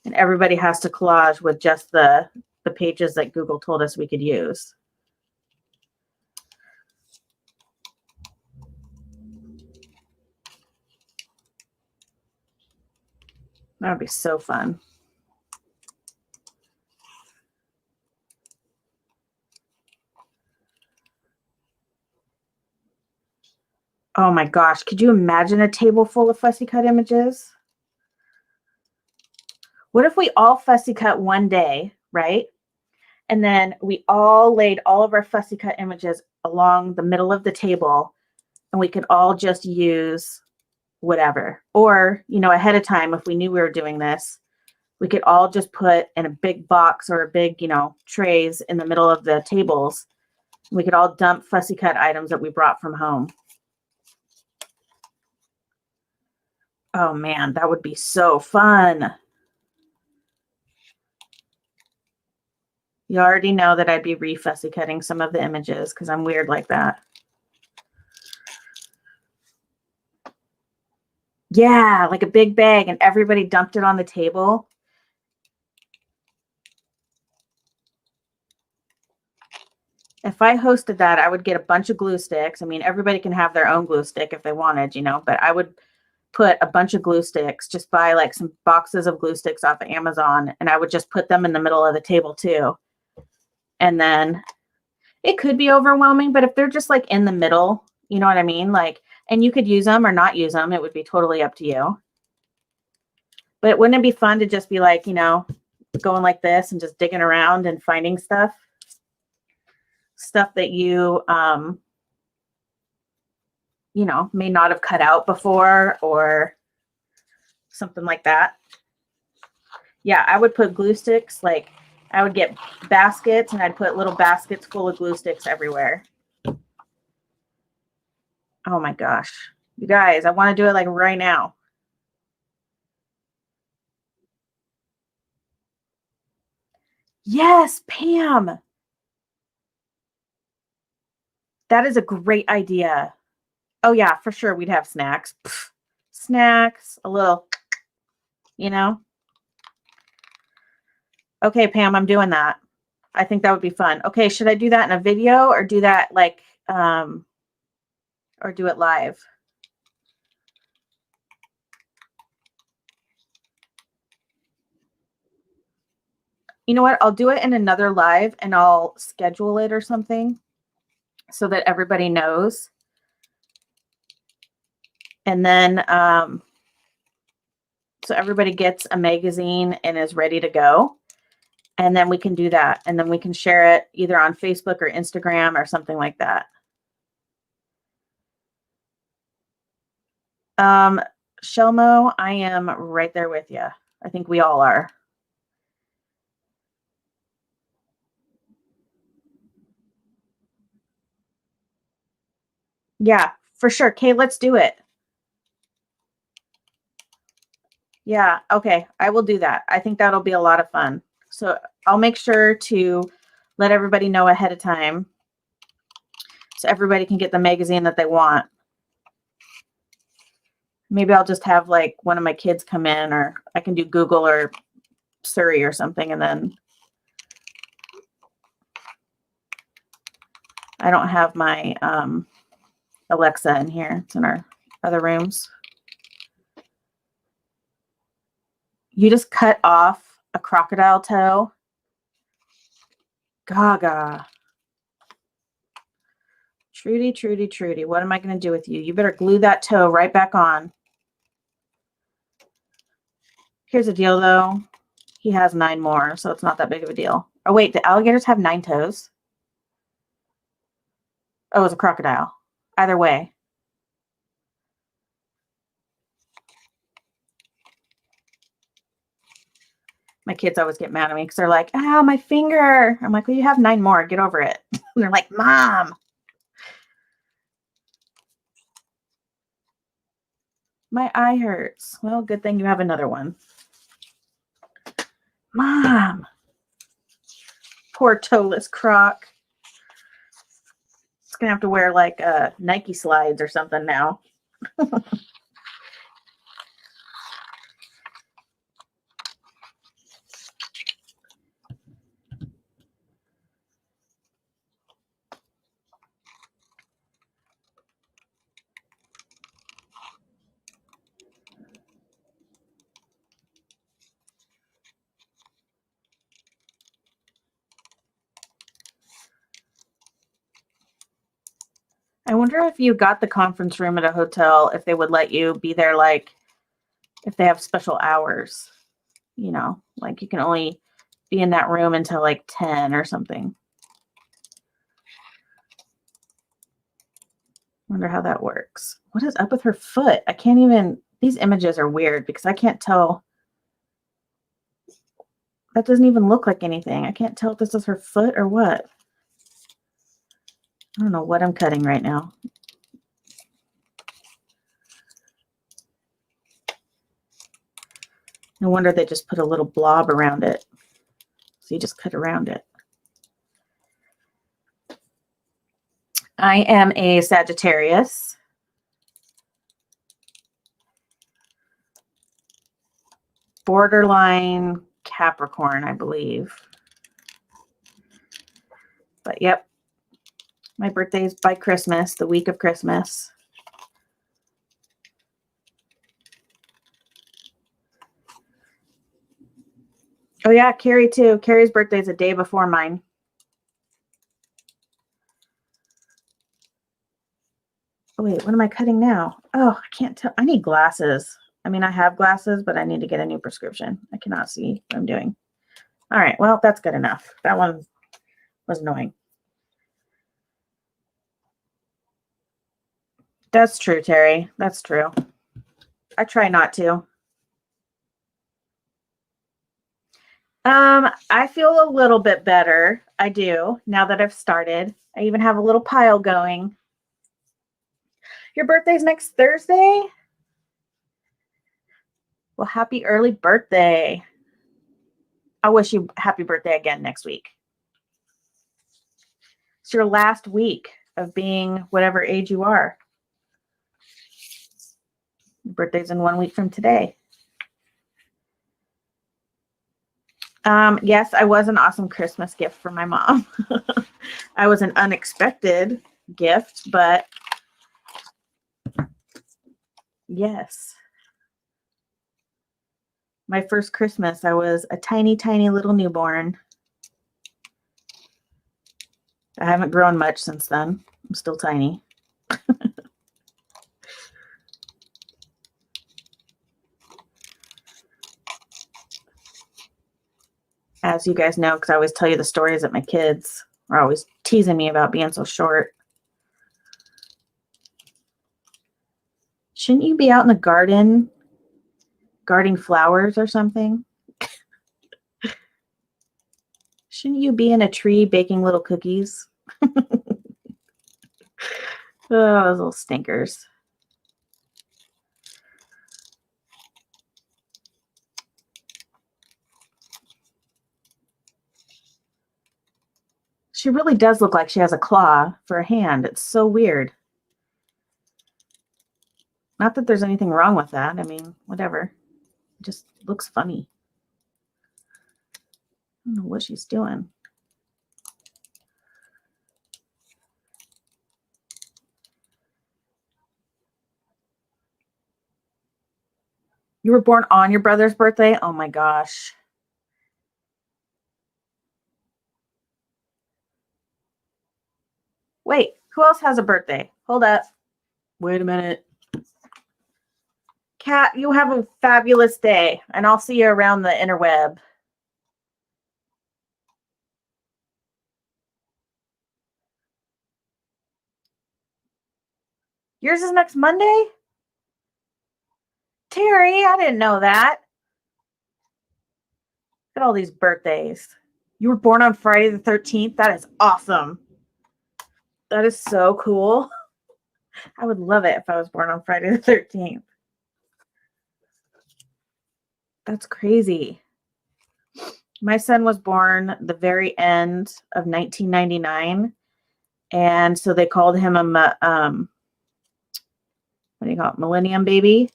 A: And everybody has to collage with just the pages that Google told us we could use. That would be so fun. Oh my gosh, could you imagine a table full of fussy cut images? What if we all fussy cut one day, right? And then we all laid all of our fussy cut images along the middle of the table and we could all just use whatever. Or, you know, ahead of time, if we knew we were doing this, we could all just put in a big box or a big, you know, trays in the middle of the tables. We could all dump fussy cut items that we brought from home. Oh man, that would be so fun. You already know that I'd be re-fussy cutting some of the images because I'm weird like that. Yeah, like a big bag and everybody dumped it on the table. If I hosted that, I would get a bunch of glue sticks. I mean, everybody can have their own glue stick if they wanted, you know, but I would put a bunch of glue sticks, just buy like some boxes of glue sticks off of Amazon, and I would just put them in the middle of the table too. And then it could be overwhelming, but if they're just like in the middle, you know what I mean? Like, and you could use them or not use them. It would be totally up to you. But wouldn't it be fun to just be like, you know, going like this and just digging around and finding stuff that you know, may not have cut out before or something like that. Yeah, I would put glue sticks, like I would get baskets and I'd put little baskets full of glue sticks everywhere. Oh my gosh. You guys, I want to do it like right now. Yes, Pam. That is a great idea. Oh yeah, for sure. We'd have snacks. Pfft. Snacks, a little, you know. Okay, Pam, I'm doing that. I think that would be fun. Okay, should I do that in a video or do that like, or do it live? You know what? I'll do it in another live and I'll schedule it or something so that everybody knows. And then, so everybody gets a magazine and is ready to go. And then we can do that. And then we can share it either on Facebook or Instagram or something like that. Shelmo, I am right there with you. I think we all are. Yeah, for sure. Kay, let's do it. Yeah, okay. I will do that. I think that'll be a lot of fun. So I'll make sure to let everybody know ahead of time so everybody can get the magazine that they want. Maybe I'll just have like one of my kids come in, or I can do Google or Siri or something, and then I don't have my Alexa in here. It's in our other rooms. You just cut off a crocodile toe. Gaga. Trudy, Trudy, Trudy. What am I going to do with you? You better glue that toe right back on. Here's the deal, though. He has 9 more, so it's not that big of a deal. Oh, wait. Do alligators have 9 toes? Oh, it's a crocodile. Either way. My kids always get mad at me because they're like, "Ow, my finger." I'm like, "Well, you have 9 more. Get over it." And they're like, "Mom, my eye hurts." Well, good thing you have another one. Mom. Poor toeless croc. It's going to have to wear like Nike slides or something now. I wonder if you got the conference room at a hotel, if they would let you be there, like if they have special hours, you know, like you can only be in that room until like 10 or something. Wonder how that works. What is up with her foot? I can't even, these images are weird because I can't tell. That doesn't even look like anything. I can't tell if this is her foot or what. I don't know what I'm cutting right now. No wonder they just put a little blob around it. So you just cut around it. I am a Sagittarius. Borderline Capricorn, I believe. But yep, my birthday is by Christmas, the week of Christmas. Oh yeah, Carrie too. Carrie's birthday is a day before mine. Oh wait, what am I cutting now? Oh, I can't tell. I need glasses. I mean, I have glasses, but I need to get a new prescription. I cannot see what I'm doing. All right, well, that's good enough. That one was annoying. That's true, Terry. That's true. I try not to. I feel a little bit better. I do, now that I've started. I even have a little pile going. Your birthday's next Thursday? Well, happy early birthday. I wish you happy birthday again next week. It's your last week of being whatever age you are. Your birthday's in 1 week from today. Yes, I was an awesome Christmas gift for my mom. I was an unexpected gift, but yes. My first Christmas, I was a tiny, tiny little newborn. I haven't grown much since then. I'm still tiny. As you guys know, because I always tell you the stories that my kids are always teasing me about being so short. Shouldn't you be out in the garden guarding flowers or something? Shouldn't you be in a tree baking little cookies? Oh, those little stinkers. She really does look like she has a claw for a hand. It's so weird. Not that there's anything wrong with that. I mean, whatever. It just looks funny. I don't know what she's doing. You were born on your brother's birthday? Oh my gosh. Wait, who else has a birthday? Hold up. Wait a minute. Kat, you have a fabulous day, and I'll see you around the interweb. Yours is next Monday? Terry, I didn't know that. Look at all these birthdays. You were born on Friday the 13th? That is awesome. That is so cool. I would love it if I was born on Friday the 13th. That's crazy. My son was born the very end of 1999. And so they called him what do you call it? Millennium baby.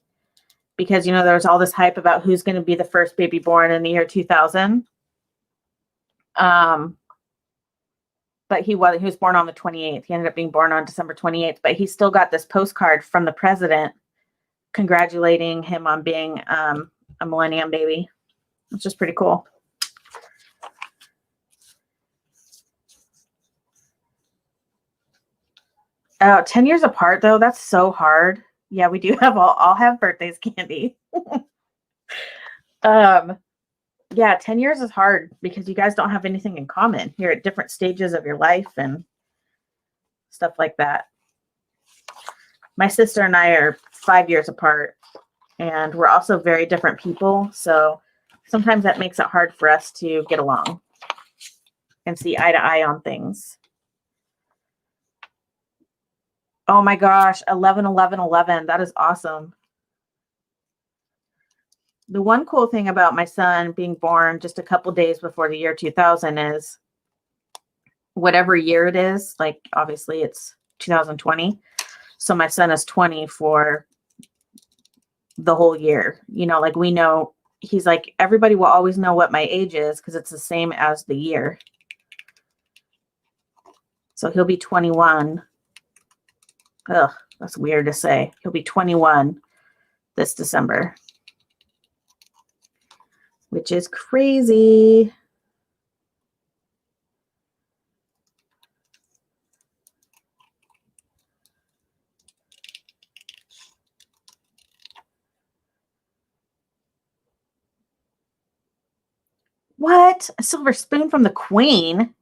A: Because, you know, there was all this hype about who's going to be the first baby born in the year 2000. But he was born on the 28th. He ended up being born on December 28th. But he still got this postcard from the president congratulating him on being a millennium baby, which is pretty cool. Oh, 10 years apart, though, that's so hard. Yeah, we do have all have birthdays, Candy. Yeah, 10 years is hard because you guys don't have anything in common. You're at different stages of your life and stuff like that. My sister and I are 5 years apart, and we're also very different people. So sometimes that makes it hard for us to get along and see eye to eye on things. Oh my gosh, 11, 11, 11. That is awesome. The one cool thing about my son being born just a couple days before the year 2000 is whatever year it is, like obviously it's 2020. So my son is 20 for the whole year. You know, like we know, he's like, everybody will always know what my age is because it's the same as the year. So he'll be 21. Ugh, that's weird to say. He'll be 21 this December, which is crazy. What? A silver spoon from the Queen?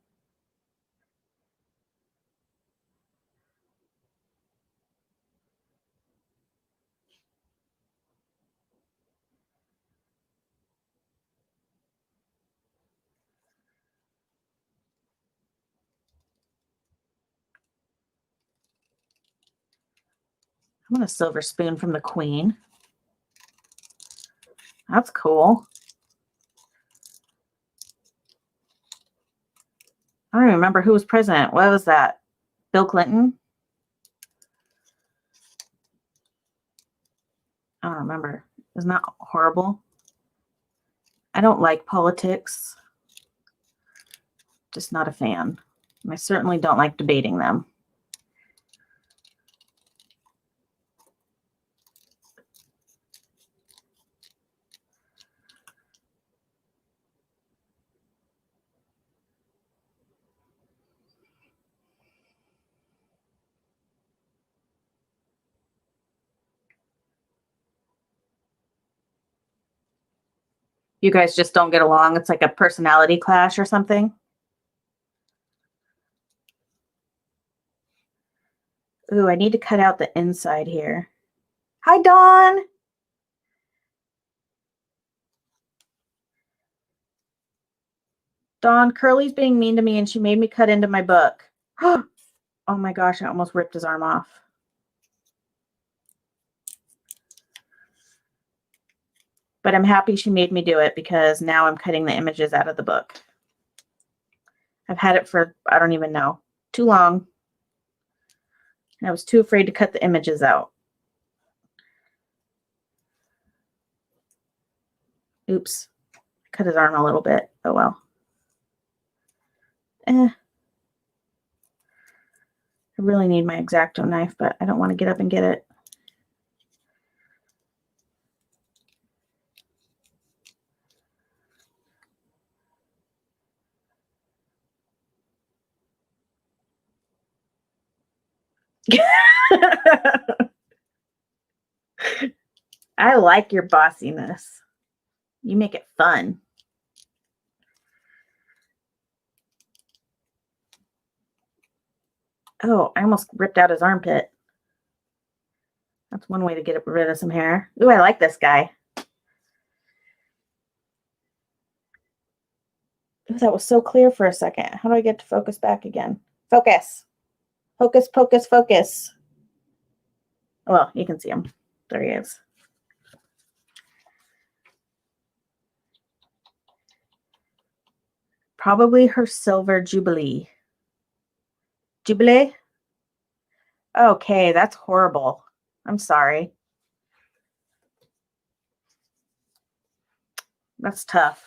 A: I want a silver spoon from the Queen. That's cool. I don't even remember who was president. What was that? Bill Clinton? I don't remember. Isn't that horrible? I don't like politics. Just not a fan. And I certainly don't like debating them. You guys just don't get along. It's like a personality clash or something. Ooh, I need to cut out the inside here. Hi, Dawn. Dawn, Curly's being mean to me and she made me cut into my book. Oh my gosh, I almost ripped his arm off. But I'm happy she made me do it because now I'm cutting the images out of the book. I've had it for, I don't even know, too long. And I was too afraid to cut the images out. Oops. Cut his arm a little bit. Oh well. I really need my X-Acto knife, but I don't want to get up and get it. I like your bossiness. You make it fun. Oh, I almost ripped out his armpit. That's one way to get rid of some hair. Ooh, I like this guy. that was so clear for a second. How do I get to focus back again? Focus. Focus, focus, focus. Well, you can see him. There he is. Probably her silver jubilee. Jubilee? Okay, that's horrible. I'm sorry. That's tough.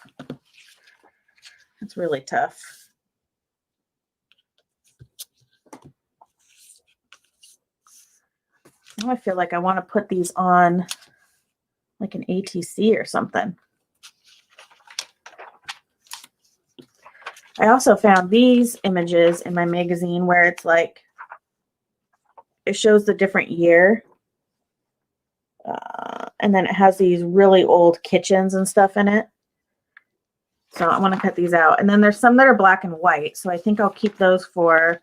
A: That's really tough. Now I feel like I want to put these on like an ATC or something. I also found these images in my magazine where it's like, it shows the different year. And then it has these really old kitchens and stuff in it. So I want to cut these out. And then there's some that are black and white. So I think I'll keep those for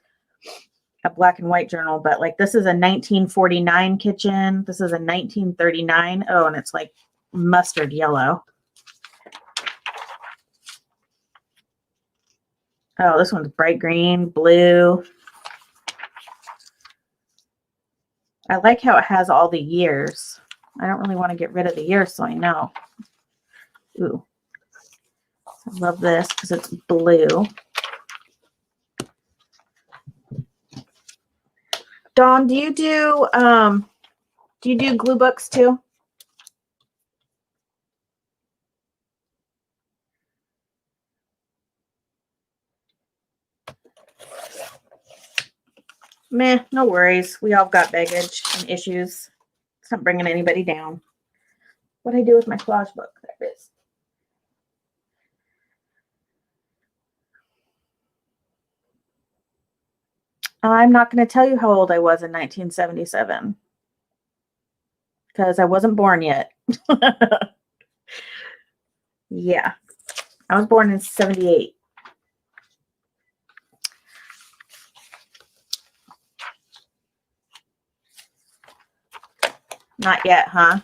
A: a black and white journal. But like this is a 1949 kitchen. This is a 1939. Oh, and it's like mustard yellow. Oh, this one's bright green, blue. I like how it has all the years. I don't really want to get rid of the years, so I know. Ooh. I love this because it's blue. Dawn, do you do glue books too? Meh, no worries. We all got baggage and issues. It's not bringing anybody down. What do I do with my collage book? There it is. I'm not going to tell you how old I was in 1977 because I wasn't born yet. Yeah, I was born in 78. Not yet, huh?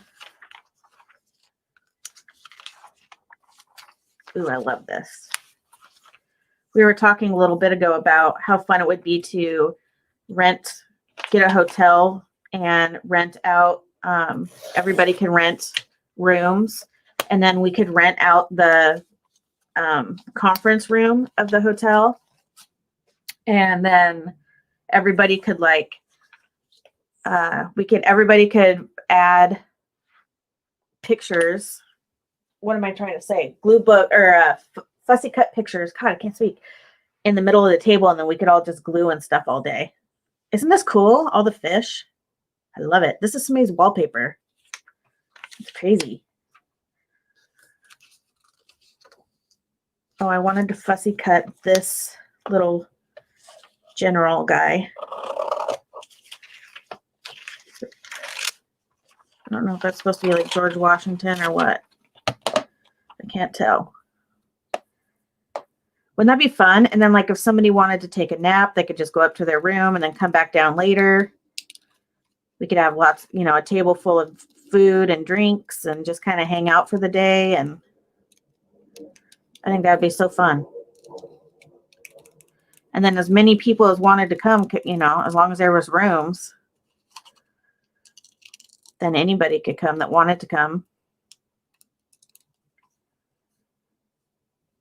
A: Ooh, I love this. We were talking a little bit ago about how fun it would be to get a hotel and rent out. Everybody can rent rooms, and then we could rent out the conference room of the hotel, and then everybody could everybody could add pictures. What am I trying to say? Glue book or fussy cut pictures. God, I can't speak. In the middle of the table, and then we could all just glue and stuff all day. Isn't this cool? All the fish. I love it. This is somebody's wallpaper. It's crazy. Oh, I wanted to fussy cut this little general guy. I don't know if that's supposed to be like George Washington or what. I can't tell. Wouldn't that be fun? And then like if somebody wanted to take a nap, they could just go up to their room and then come back down later. We could have lots, a table full of food and drinks and just kind of hang out for the day. And I think that'd be so fun. And then as many people as wanted to come, as long as there was rooms, then anybody could come that wanted to come.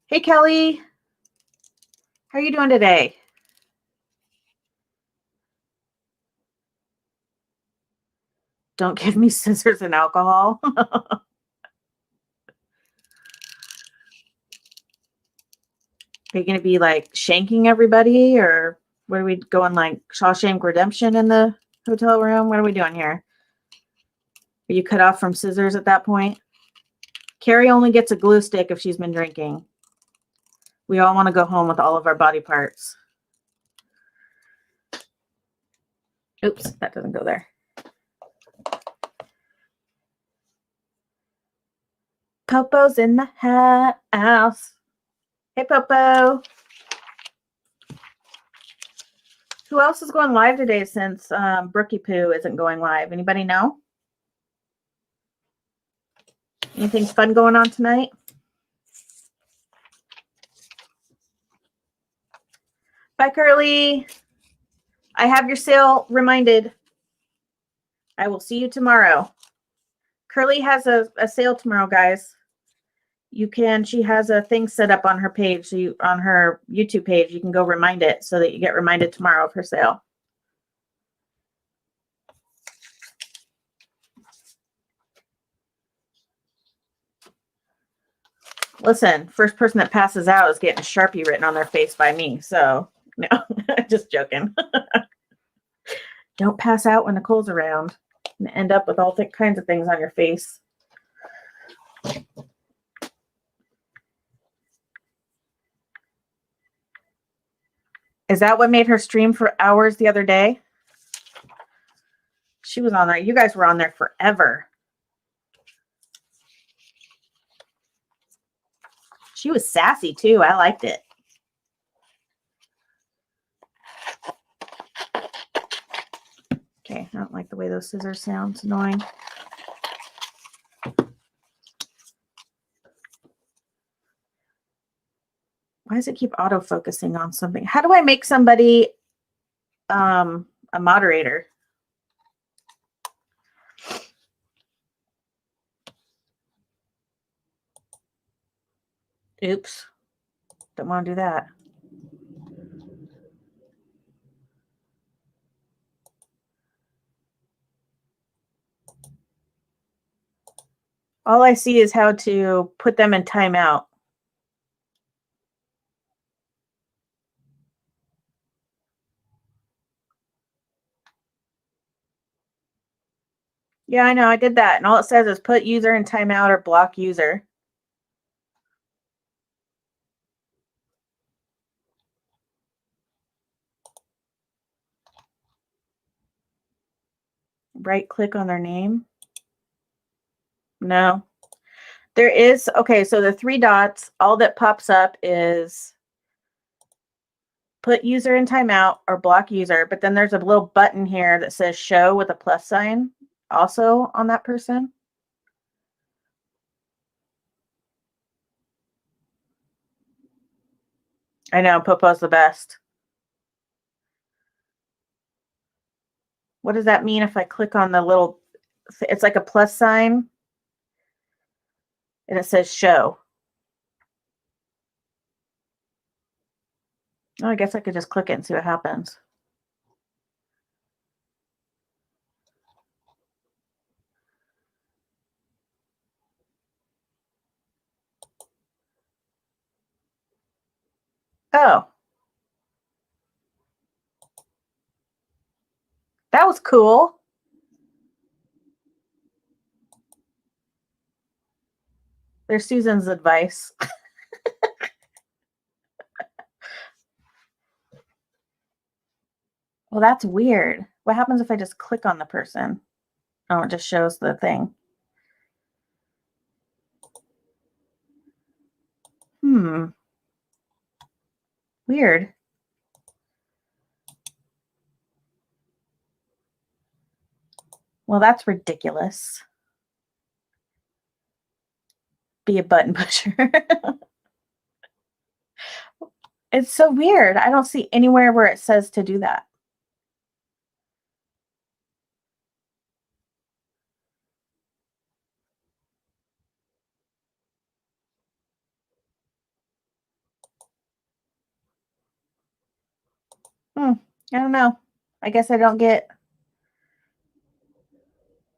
A: Hey, Kelly. How are you doing today? Don't give me scissors and alcohol. Are you going to be like shanking everybody, or what are we going like Shawshank Redemption in the hotel room? What are we doing here? Are you cut off from scissors at that point? Carrie only gets a glue stick if she's been drinking. We all want to go home with all of our body parts. Oops, that doesn't go there. Popo's in the house. Hey, Popo. Who else is going live today since Brookie Poo isn't going live? Anybody know? Anything fun going on tonight? Bye, Curly. I have your sale reminded. I will see you tomorrow. Curly has a sale tomorrow, guys. She has a thing set up on her page, so on her YouTube page, you can go remind it so that you get reminded tomorrow of her sale. Listen, first person that passes out is getting a Sharpie written on their face by me. So, no, just joking. Don't pass out when Nicole's around and end up with all kinds of things on your face. Is that what made her stream for hours the other day? She was on there. You guys were on there forever. She was sassy too. I liked it. Okay, I don't like the way those scissors sound. It's annoying. Why does it keep auto-focusing on something? How do I make somebody a moderator? Oops. Don't want to do that. All I see is how to put them in timeout. Yeah, I know. I did that. And all it says is put user in timeout or block user. Right click on their name. No. There is, okay, so the 3 dots, all that pops up is put user in timeout or block user, but then there's a little button here that says show with a plus sign also on that person. I know, Popo's the best. What does that mean if I click on the little, it's like a plus sign and it says show. Oh, I guess I could just click it and see what happens. Oh. That was cool. There's Susan's advice. Well, that's weird. What happens if I just click on the person? Oh, it just shows the thing. Weird. Well, that's ridiculous. Be a button pusher. It's so weird. I don't see anywhere where it says to do that. I don't know. I guess I don't get.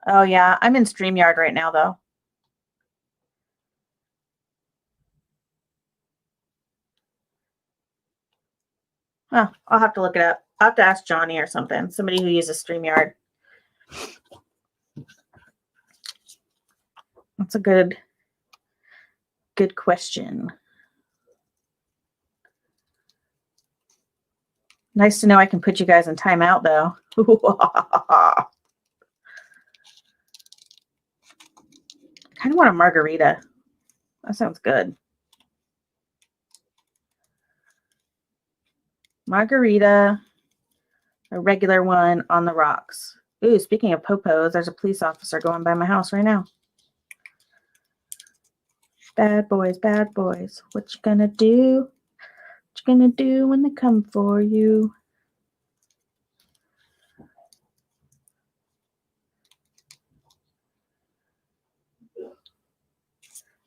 A: Oh, yeah. I'm in StreamYard right now, though. Oh, I'll have to look it up. I'll have to ask Johnny or something. Somebody who uses StreamYard. That's a good question. Nice to know I can put you guys in timeout, though. Kind of want a margarita. That sounds good. Margarita, a regular one on the rocks. Ooh, speaking of popos, there's a police officer going by my house right now. Bad boys, bad boys. What you gonna do? What you gonna do when they come for you?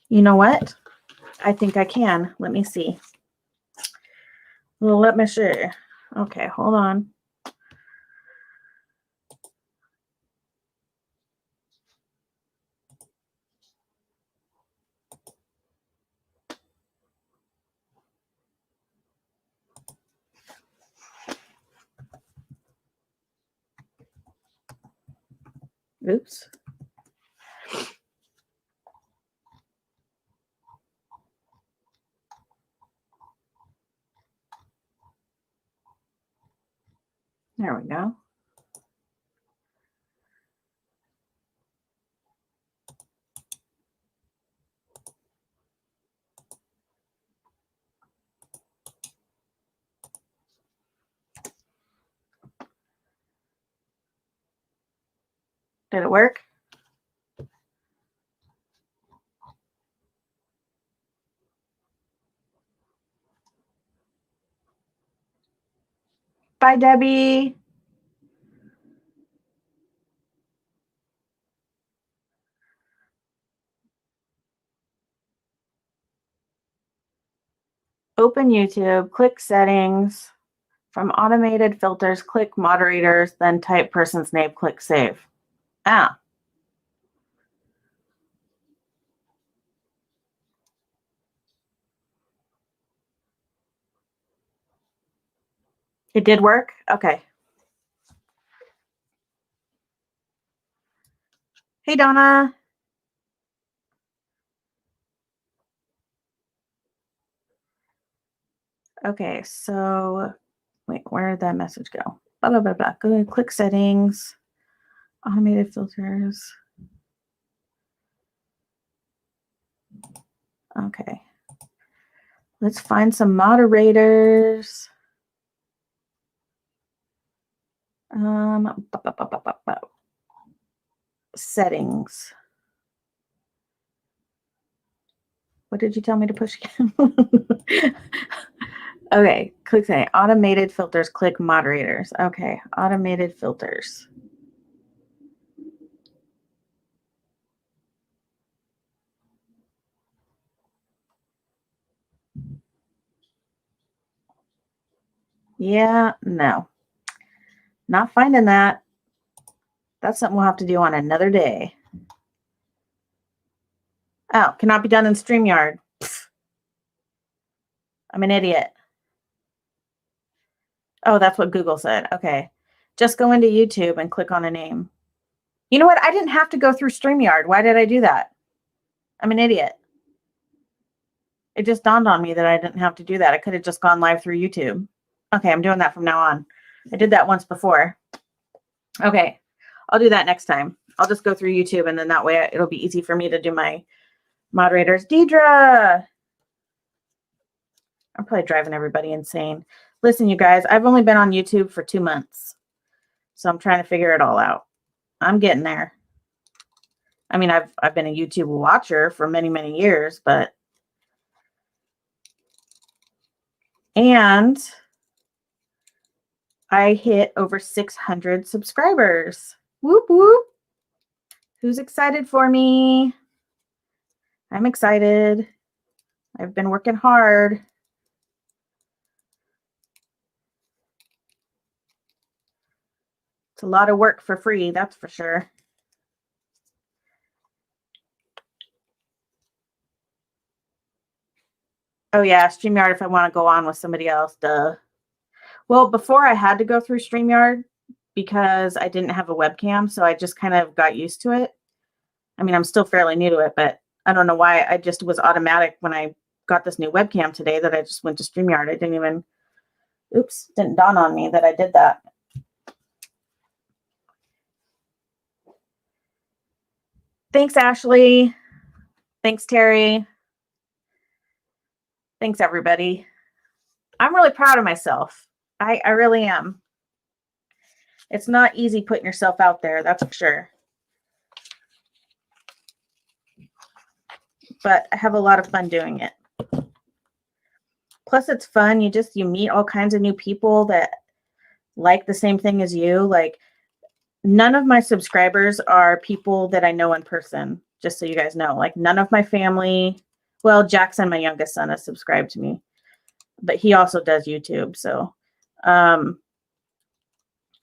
A: You know what? I think I can. Let me see. Well, let me see. Okay, hold on. Oops. There we go. Did it work? Bye, Debbie. Open YouTube, click settings. From automated filters, click moderators, then type person's name, click save. Ah. It did work? Okay. Hey, Donna. Okay, so wait, where did that message go? Blah, blah, blah, blah. Go to click settings, automated filters. Okay. Let's find some moderators. Settings. What did you tell me to push again? Okay, click say automated filters, click moderators. Okay, automated filters. Yeah, no. Not finding that. That's something we'll have to do on another day. Oh, cannot be done in StreamYard. Pfft. I'm an idiot. Oh, that's what Google said. Okay. Just go into YouTube and click on a name. You know what? I didn't have to go through StreamYard. Why did I do that? I'm an idiot. It just dawned on me that I didn't have to do that. I could have just gone live through YouTube. Okay, I'm doing that from now on. I did that once before. Okay, I'll do that next time. I'll just go through YouTube, and then that way it'll be easy for me to do my moderators. Deidre! I'm probably driving everybody insane. Listen, you guys, I've only been on YouTube for 2 months, so I'm trying to figure it all out. I'm getting there. I mean, I've been a YouTube watcher for many, many years, but and I hit over 600 subscribers. Whoop, whoop. Who's excited for me? I'm excited. I've been working hard. It's a lot of work for free, that's for sure. Oh yeah, StreamYard if I want to go on with somebody else, duh. Well, before I had to go through StreamYard because I didn't have a webcam, so I just kind of got used to it. I mean, I'm still fairly new to it, but I don't know why I just was automatic when I got this new webcam today that I just went to StreamYard. I didn't even, oops, didn't dawn on me that I did that. Thanks, Ashley. Thanks, Terry. Thanks, everybody. I'm really proud of myself. I really am. It's not easy putting yourself out there, that's for sure. But I have a lot of fun doing it. Plus it's fun. You meet all kinds of new people that like the same thing as you. Like none of my subscribers are people that I know in person, just so you guys know. Like none of my family, well, Jackson, my youngest son, has subscribed to me, but he also does YouTube. So none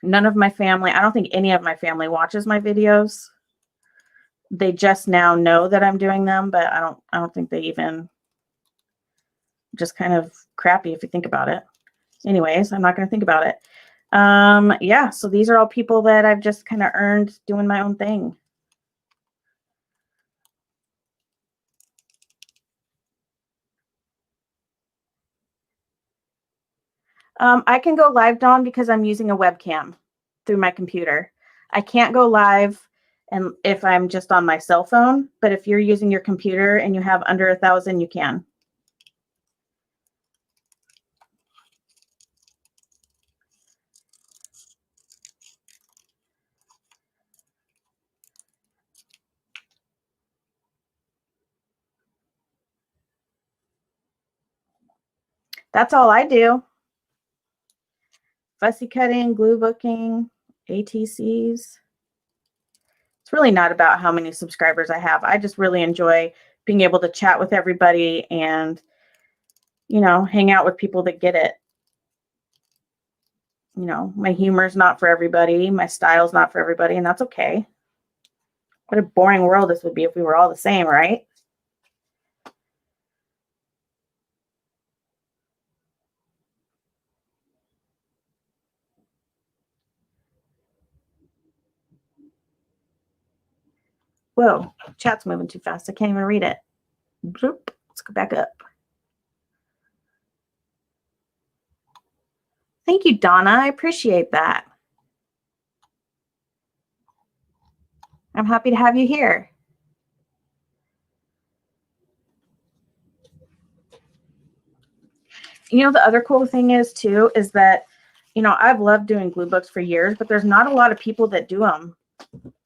A: of my family, I don't think any of my family watches my videos. They just now know that I'm doing them, but I don't think they even, just kind of crappy if you think about it. Anyways, I'm not going to think about it. Yeah, so these are all people that I've just kind of earned doing my own thing. I can go live, Dawn, because I'm using a webcam through my computer. I can't go live and if I'm just on my cell phone, but if you're using your computer and you have under 1,000, you can. That's all I do. Fussy cutting, glue booking, ATCs. It's really not about how many subscribers I have. I just really enjoy being able to chat with everybody and, you know, hang out with people that get it. You know, my humor's not for everybody. My style's not for everybody, and that's okay. What a boring world this would be if we were all the same, right? Whoa, chat's moving too fast. I can't even read it. Bloop. Let's go back up. Thank you, Donna. I appreciate that. I'm happy to have you here. You know, the other cool thing is too, is that, you know, I've loved doing glue books for years, but there's not a lot of people that do them.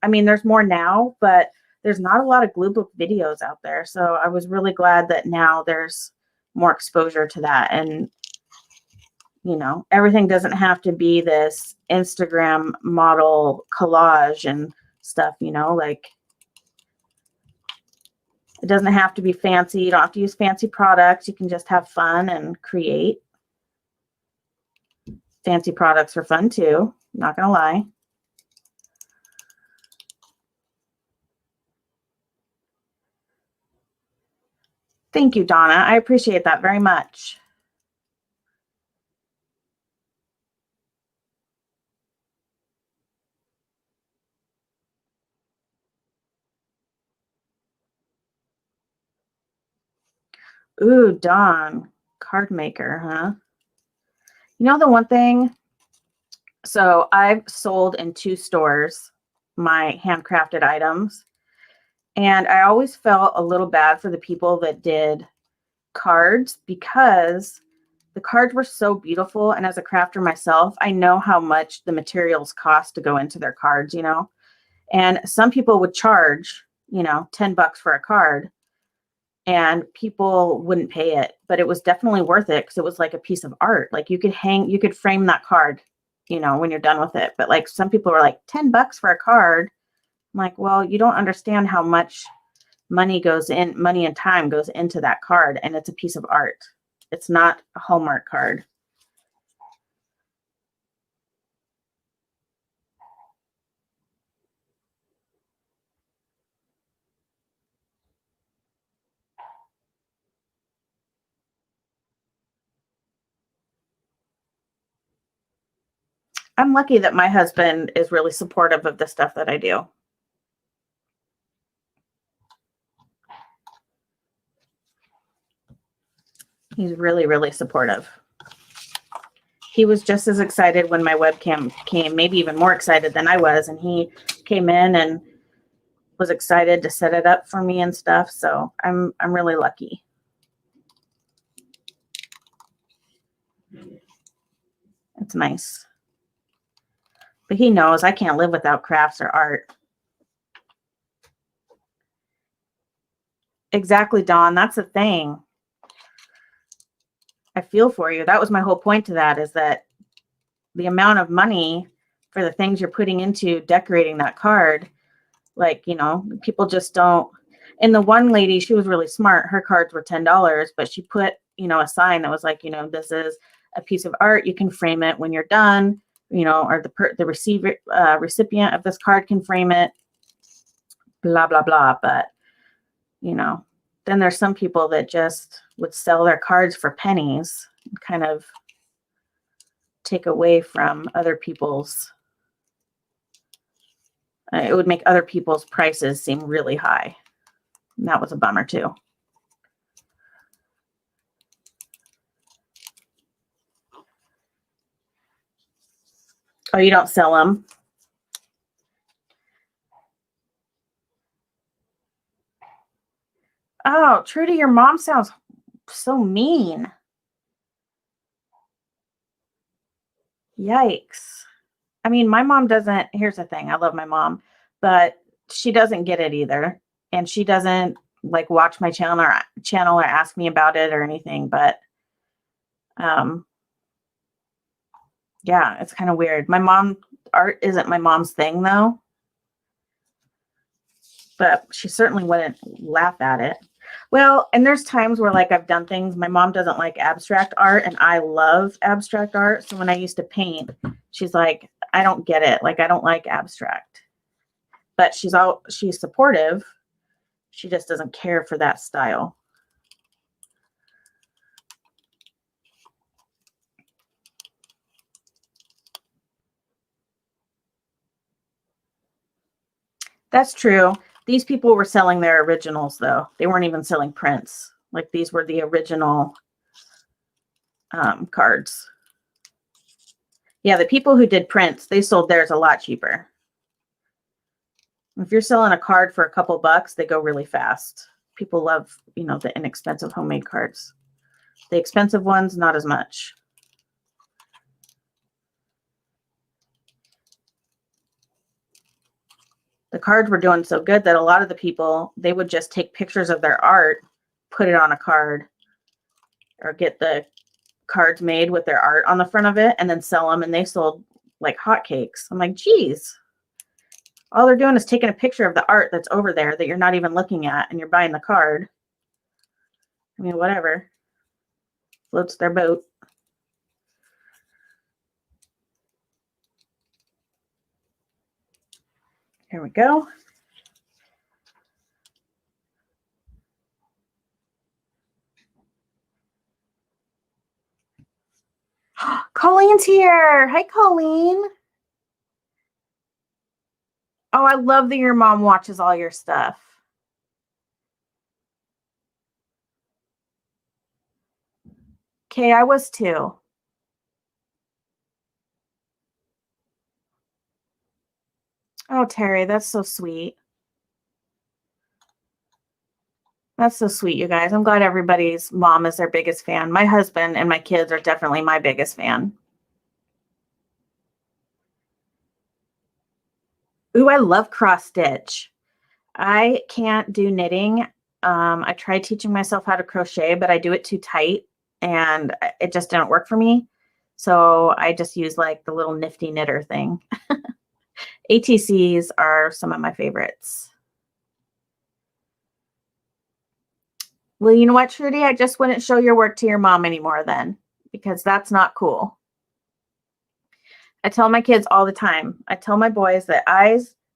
A: I mean, there's more now, but there's not a lot of glue book videos out there. So I was really glad that now there's more exposure to that. And, you know, everything doesn't have to be this Instagram model collage and stuff, you know, like it doesn't have to be fancy. You don't have to use fancy products. You can just have fun and create. Fancy products are fun too, not gonna lie. Thank you, Donna. I appreciate that very much. Ooh, Dawn, card maker, huh? You know the one thing, so I've sold in 2 stores my handcrafted items, and I always felt a little bad for the people that did cards because the cards were so beautiful, and as a crafter myself, I know how much the materials cost to go into their cards, you know? And some people would charge, you know, $10 for a card, and people wouldn't pay it, but it was definitely worth it because it was like a piece of art. Like you could frame that card, you know, when you're done with it. But like some people were like $10 for a card. I'm like, well, you don't understand how much money and time goes into that card, and it's a piece of art. It's not a Hallmark card. I'm lucky that my husband is really supportive of the stuff that I do. He's really, really supportive. He was just as excited when my webcam came, maybe even more excited than I was. And he came in and was excited to set it up for me and stuff. So I'm really lucky. It's nice. But he knows I can't live without crafts or art. Exactly, Dawn. That's the thing. I feel for you. That was my whole point to that, is that the amount of money for the things you're putting into decorating that card, like, you know, people just don't. And the one lady, she was really smart. Her cards were $10, but she put, you know, a sign that was like, you know, this is a piece of art. You can frame it when you're done, you know, or the recipient of this card can frame it, blah, blah, blah. But, you know, then there's some people that just would sell their cards for pennies and kind of take away from other people's, it would make other people's prices seem really high. And that was a bummer too. Oh, you don't sell them? Oh, Trudy, your mom sounds so mean. Yikes. I mean, my mom doesn't, here's the thing. I love my mom, but she doesn't get it either. And she doesn't like watch my channel or ask me about it or anything. But yeah, it's kind of weird. My mom, art isn't my mom's thing though. But she certainly wouldn't laugh at it. Well, and there's times where like I've done things, my mom doesn't like abstract art and I love abstract art. So when I used to paint, she's like, I don't get it. Like, I don't like abstract. But she's supportive. She just doesn't care for that style. That's true. These people were selling their originals though. They weren't even selling prints. Like, these were the original cards. Yeah, the people who did prints, they sold theirs a lot cheaper. If you're selling a card for a couple bucks, they go really fast. People love, you know, the inexpensive homemade cards. The expensive ones, not as much. The cards were doing so good that a lot of the people, they would just take pictures of their art, put it on a card, or get the cards made with their art on the front of it and then sell them. And they sold like hotcakes. I'm like, geez, all they're doing is taking a picture of the art that's over there that you're not even looking at, and you're buying the card. I mean, whatever. Floats their boat. Here we go. Colleen's here. Hi, Colleen. Oh, I love that your mom watches all your stuff. Okay, I was too. Oh, Terry, that's so sweet. That's so sweet, you guys. I'm glad everybody's mom is their biggest fan. My husband and my kids are definitely my biggest fan. Ooh, I love cross stitch. I can't do knitting. I tried teaching myself how to crochet, but I do it too tight and it just didn't work for me. So I just use like the little nifty knitter thing. ATCs are some of my favorites. Well, you know what, Trudy? I just wouldn't show your work to your mom anymore then, because that's not cool. I tell my kids all the time. I tell my boys that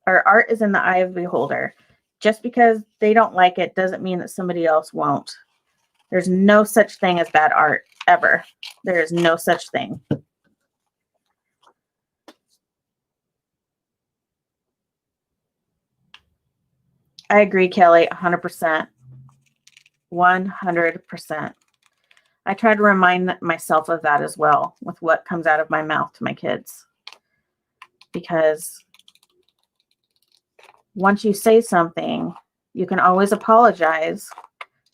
A: art is in the eye of the beholder. Just because they don't like it doesn't mean that somebody else won't. There's no such thing as bad art, ever. There is no such thing. I agree, Kelly, 100%. 100%. I try to remind myself of that as well with what comes out of my mouth to my kids. Because once you say something, you can always apologize,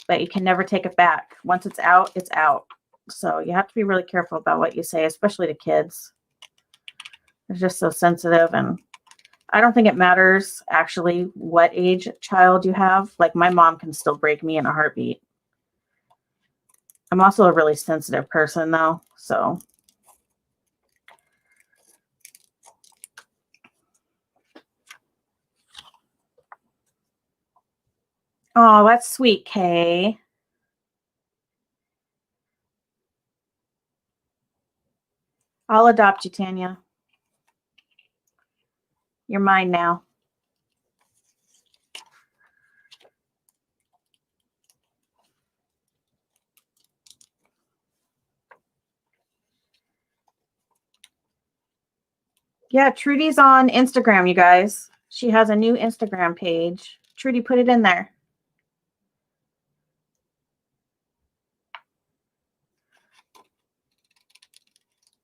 A: but you can never take it back. Once it's out, it's out. So you have to be really careful about what you say, especially to kids. They're just so sensitive, and I don't think it matters actually what age child you have. Like, my mom can still break me in a heartbeat. I'm also a really sensitive person though, so. Oh, that's sweet, Kay. I'll adopt you, Tanya. You're mine now. Yeah, Trudy's on Instagram, you guys. She has a new Instagram page. Trudy, put it in there.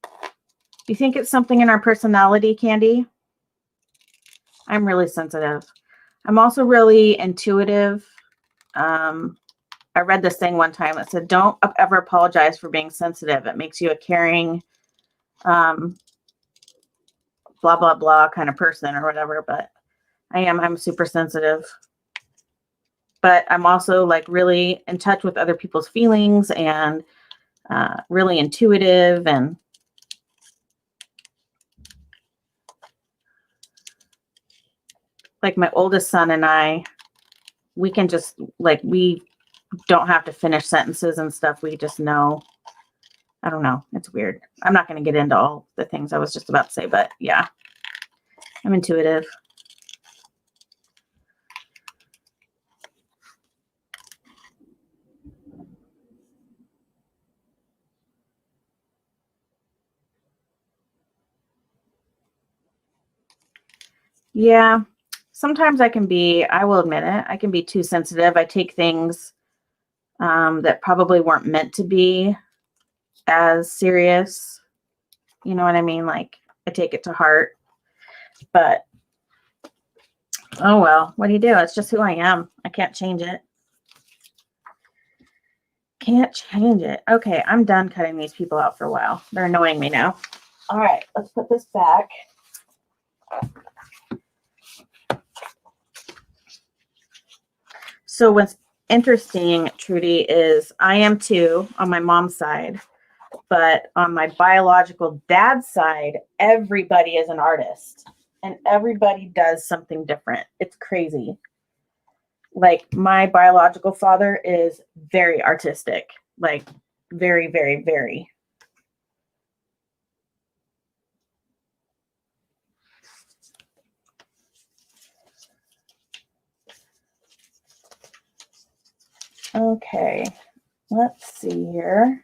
A: Do you think it's something in our personality, Candy? I'm really sensitive. I'm also really intuitive. I read this thing one time that said, don't ever apologize for being sensitive. It makes you a caring, blah, blah, blah kind of person or whatever. But I'm super sensitive. But I'm also like really in touch with other people's feelings and really intuitive. And like my oldest son and I, we can just like, we don't have to finish sentences and stuff. We just know. I don't know. It's weird. I'm not going to get into all the things I was just about to say, but yeah, I'm intuitive. Yeah, sometimes I will admit it, I can be too sensitive. I take things that probably weren't meant to be as serious. You know what I mean? Like I take it to heart, but oh well, what do you do? It's just who I am. I can't change it. Can't change it. Okay, I'm done cutting these people out for a while. They're annoying me now. All right, let's put this back. So what's interesting, Trudy, is I am too on my mom's side, but on my biological dad's side, everybody is an artist and everybody does something different. It's crazy. Like my biological father is very artistic, like very, very, very. Okay, let's see here.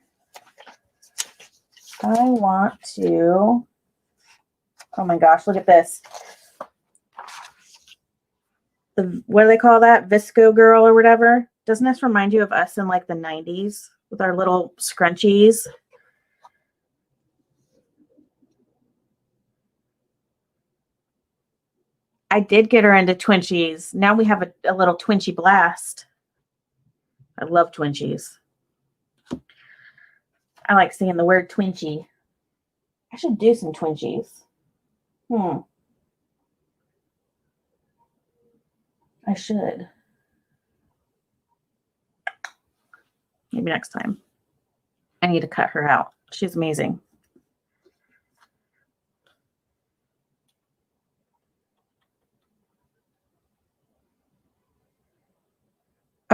A: I want to, oh my gosh, look at this. What do they call that? Visco girl or whatever. Doesn't this remind you of us in like the 90s with our little scrunchies? I did get her into Twinchies. Now we have a little Twinchy blast. I love Twinchies. I like saying the word Twinchy. I should do some Twinchies. I should. Maybe next time. I need to cut her out. She's amazing.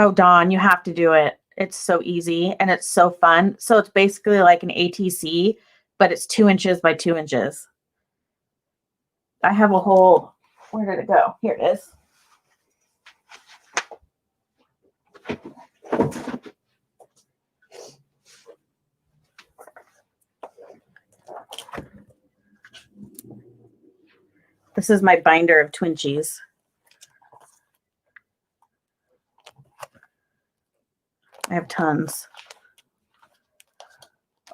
A: Oh, Dawn, you have to do it. It's so easy and it's so fun. So it's basically like an ATC, but it's 2 inches by 2 inches. I have a whole, where did it go? Here it is. This is my binder of Twinchies. I have tons.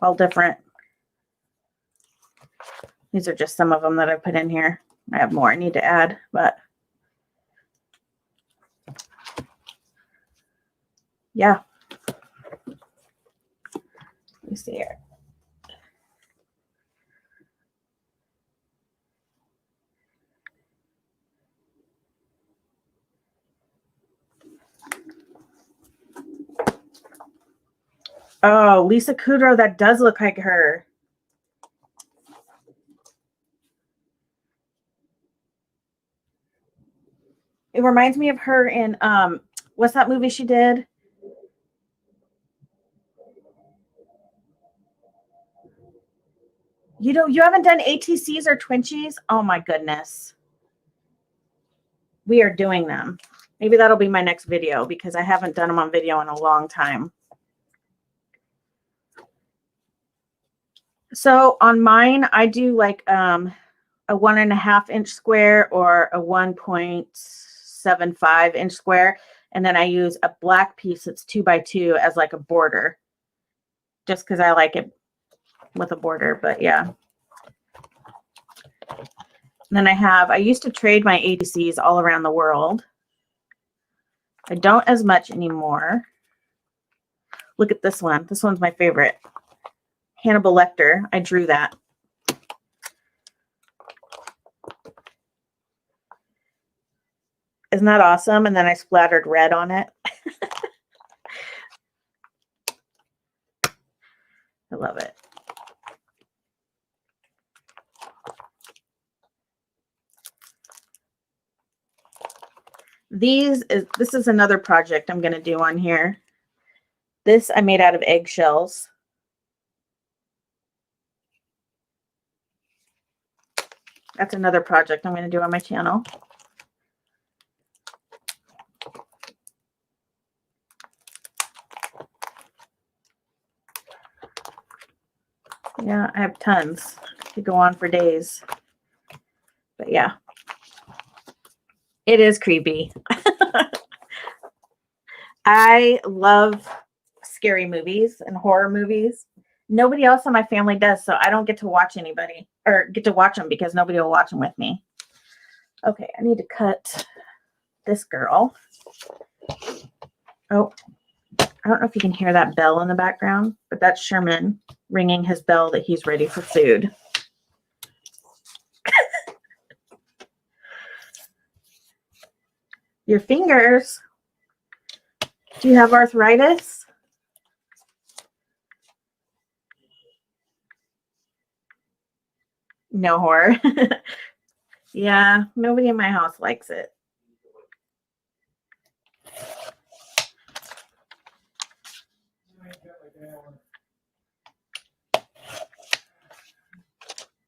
A: All different. These are just some of them that I put in here. I have more I need to add, but yeah. Let me see here. Oh, Lisa Kudrow, that does look like her. It reminds me of her in what's that movie she did? You haven't done ATCs or Twinchies? Oh my goodness. We are doing them. Maybe that'll be my next video because I haven't done them on video in a long time. So on mine, I do like a 1.5 inch square or a 1.75 inch square. And then I use a black piece that's 2x2 as like a border, just because I like it with a border. But yeah. And then I used to trade my ATCs all around the world. I don't as much anymore. Look at this one. This one's my favorite. Hannibal Lecter. I drew that. Isn't that awesome? And then I splattered red on it. I love it. This is another project I'm going to do on here. This I made out of eggshells. That's another project I'm going to do on my channel. Yeah, I have tons. Could go on for days. But yeah. It is creepy. I love scary movies and horror movies. Nobody else in my family does, so I don't get to watch anybody or get to watch them because nobody will watch them with me. Okay, I need to cut this girl. Oh, I don't know if you can hear that bell in the background, but that's Sherman ringing his bell that he's ready for food. Your fingers. Do you have arthritis? No horror. Yeah, nobody in my house likes it.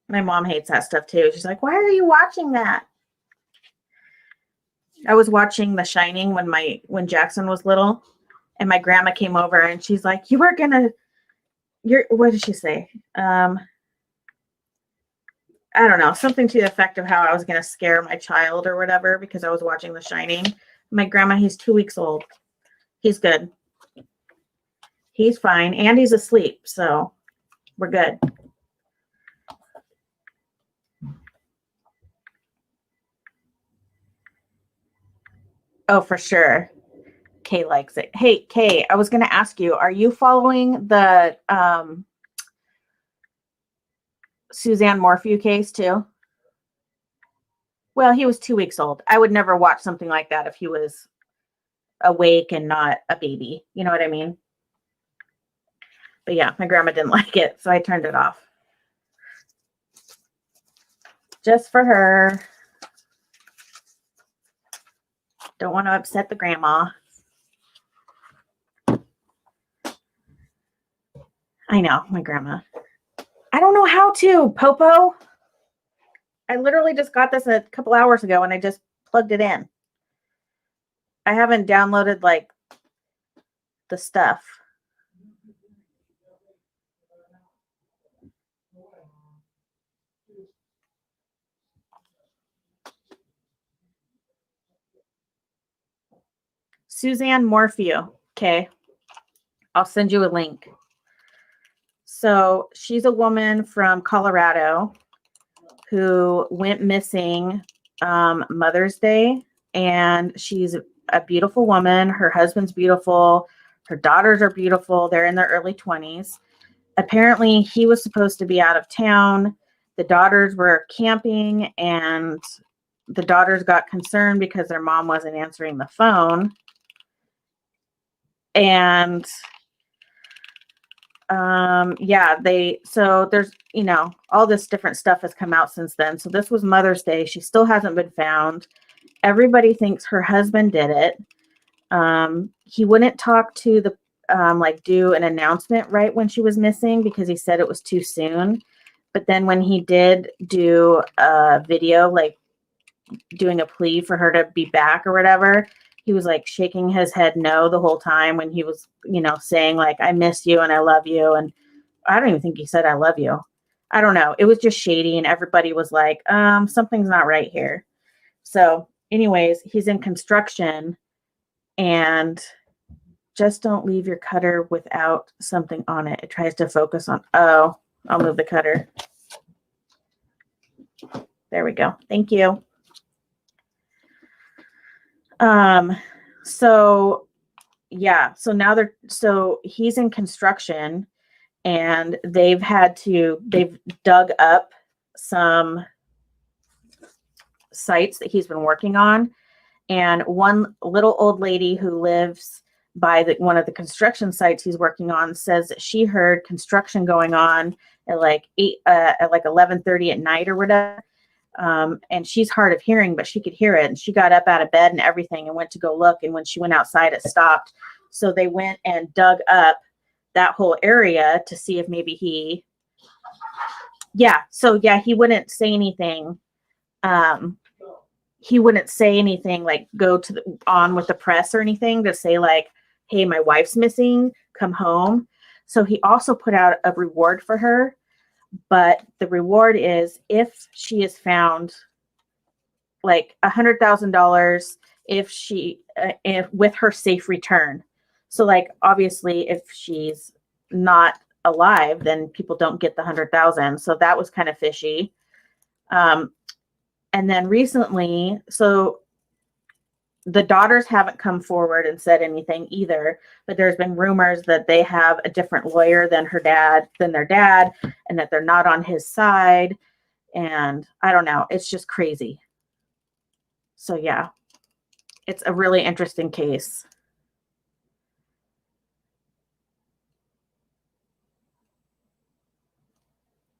A: My mom hates that stuff too. She's like, why are you watching that? I was watching The Shining when Jackson was little, and my grandma came over and she's like, what did she say? I don't know, something to the effect of how I was going to scare my child or whatever because I was watching The Shining. My grandma, he's 2 weeks old. He's good. He's fine. And he's asleep, so we're good. Oh, for sure. Kay likes it. Hey, Kay, I was going to ask you, are you following the Suzanne Morphew case too? Well, he was 2 weeks old. I would never watch something like that if he was awake and not a baby. You know what I mean? But yeah, my grandma didn't like it, so I turned it off. Just for her. Don't want to upset the grandma. I know, my grandma. I don't know how to, Popo. I literally just got this a couple hours ago and I just plugged it in. I haven't downloaded like the stuff. Suzanne Morphew. Okay. I'll send you a link. So she's a woman from Colorado who went missing Mother's Day, and she's a beautiful woman. Her husband's beautiful. Her daughters are beautiful. They're in their early 20s. Apparently, he was supposed to be out of town. The daughters were camping, and the daughters got concerned because their mom wasn't answering the phone. And Yeah, so there's, all this different stuff has come out since then. So this was Mother's Day. She still hasn't been found. Everybody thinks her husband did it. He wouldn't talk to the, like do an announcement right when she was missing because he said it was too soon. But then when he did do a video, like doing a plea for her to be back or whatever, he was like shaking his head no the whole time when he was, saying like, I miss you and I love you. And I don't even think he said I love you. I don't know. It was just shady and everybody was like, something's not right here. So anyways, he's in construction, and just don't leave your cutter without something on it. It tries to focus on, I'll move the cutter. There we go. Thank you. So yeah, so he's in construction, and they've dug up some sites that he's been working on. And one little old lady who lives by one of the construction sites he's working on says that she heard construction going on at like 11:30 at night or whatever. And she's hard of hearing, but she could hear it. And she got up out of bed and everything and went to go look. And when she went outside, it stopped. So they went and dug up that whole area to see if maybe he wouldn't say anything. He wouldn't say anything like go on with the press or anything to say like, hey, my wife's missing, come home. So he also put out a reward for her. But the reward is if she is found, like $100,000 if with her safe return. So like obviously if she's not alive, then people don't get the 100,000. So that was kind of fishy. And then recently, so the daughters haven't come forward and said anything either, but there's been rumors that they have a different lawyer than their dad, and that they're not on his side. And I don't know, it's just crazy. So yeah, it's a really interesting case.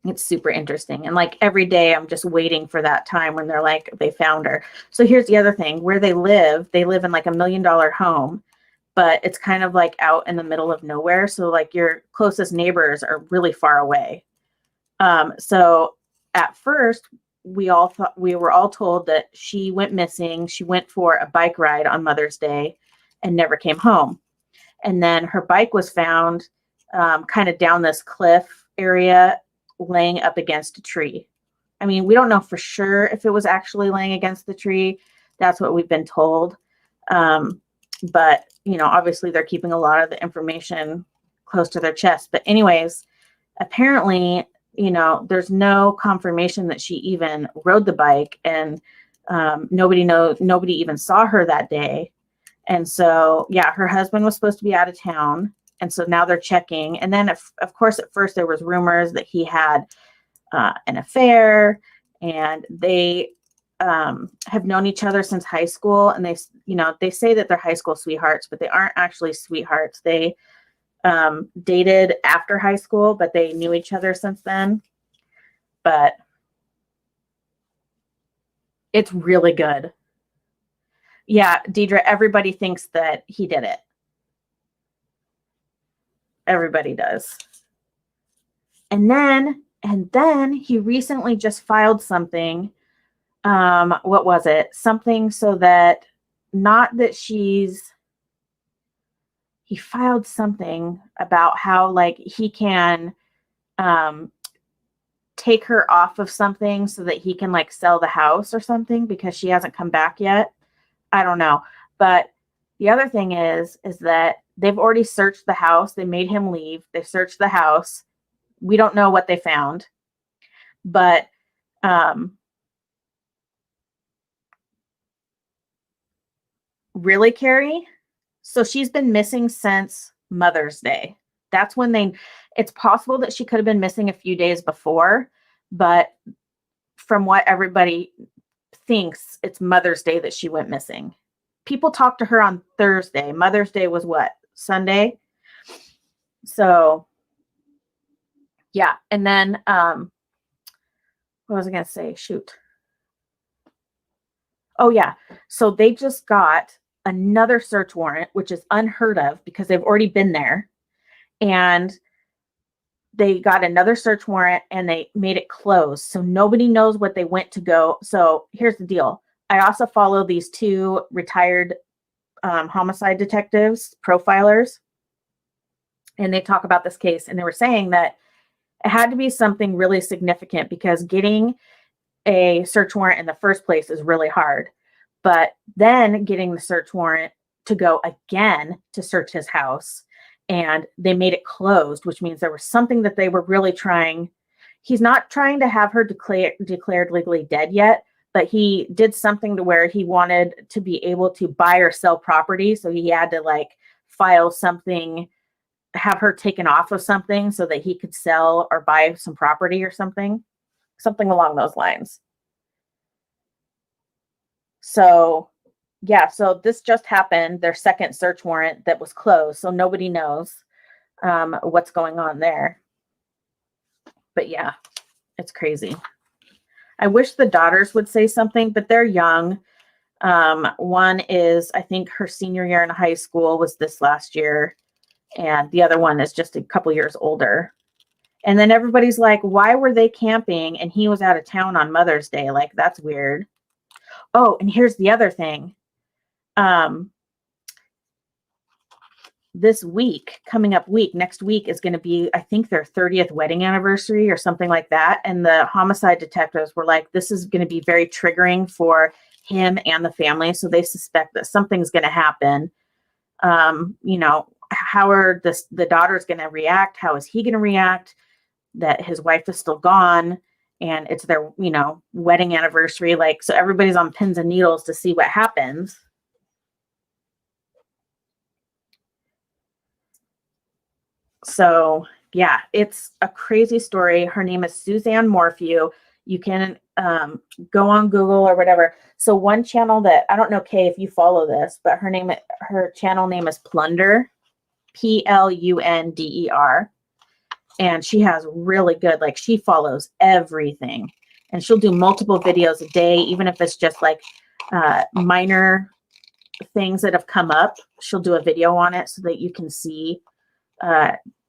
A: It's super interesting. And like every day I'm just waiting for that time when they're like, they found her. So here's the other thing, where they live in like $1 million home, but it's kind of like out in the middle of nowhere. So like your closest neighbors are really far away. So at first we were all told that she went missing. She went for a bike ride on Mother's Day and never came home. And then her bike was found kind of down this cliff area, laying up against a tree. I mean, we don't know for sure if it was actually laying against the tree. That's what we've been told. But, obviously they're keeping a lot of the information close to their chest. But anyways, apparently, there's no confirmation that she even rode the bike, and nobody even saw her that day. And so, yeah, her husband was supposed to be out of town. And so now they're checking. And then, of course, at first there was rumors that he had an affair, and they have known each other since high school. And they say that they're high school sweethearts, but they aren't actually sweethearts. They dated after high school, but they knew each other since then. But it's really good. Yeah, Deidre, everybody thinks that he did it. Everybody does. And then he recently just filed something. What was it? Something so that not that he filed something about how like he can take her off of something so that he can like sell the house or something because she hasn't come back yet. I don't know. But the other thing is that they've already searched the house. They made him leave. They searched the house. We don't know what they found. But really, Carrie? So she's been missing since Mother's Day. That's when it's possible that she could have been missing a few days before, but from what everybody thinks, it's Mother's Day that she went missing. People talked to her on Thursday. Mother's Day was what? Sunday? So yeah. And then, what was I going to say? Shoot. Oh yeah. So they just got another search warrant, which is unheard of because they've already been there. And they got another search warrant and they made it closed. So nobody knows what they went to go. So here's the deal. I also follow these two retired homicide detectives, profilers, and they talk about this case. And they were saying that it had to be something really significant because getting a search warrant in the first place is really hard. But then getting the search warrant to go again to search his house, and they made it closed, which means there was something that they were really trying. He's not trying to have her declared legally dead yet, but he did something to where he wanted to be able to buy or sell property. So he had to like file something, have her taken off of something so that he could sell or buy some property or something along those lines. So yeah, so this just happened, their second search warrant that was closed. So nobody knows what's going on there. But yeah, it's crazy. I wish the daughters would say something, but they're young. One is, I think her senior year in high school was this last year. And the other one is just a couple years older. And then everybody's like, why were they camping? And he was out of town on Mother's Day. Like, that's weird. Oh, and here's the other thing. This week, coming up week, next week is going to be, I think, their 30th wedding anniversary or something like that. And the homicide detectives were like, this is going to be very triggering for him and the family. So they suspect that something's going to happen. You know, how are the daughters going to react? How is he going to react that his wife is still gone and it's their, you know, wedding anniversary? Like, so everybody's on pins and needles to see what happens. So yeah, it's a crazy story. Her name is Suzanne Morphew. You can go on Google or whatever. So one channel that, I don't know, Kay, if you follow this, but her channel name is Plunder, Plunder. And she has really good, like, she follows everything. And she'll do multiple videos a day, even if it's just like minor things that have come up. She'll do a video on it so that you can see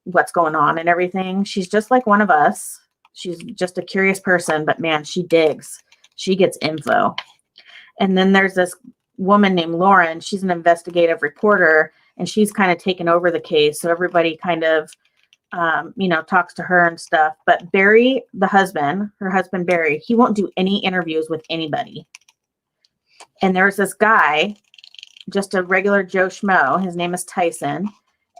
A: what's going on and everything. She's just like one of us. She's just a curious person, but man, she digs. She gets info. And then there's this woman named Lauren. She's an investigative reporter, and she's kind of taken over the case. So everybody kind of, you know, talks to her and stuff. But Barry, the husband, her husband, Barry, he won't do any interviews with anybody. And there's this guy, just a regular Joe Schmo. His name is Tyson.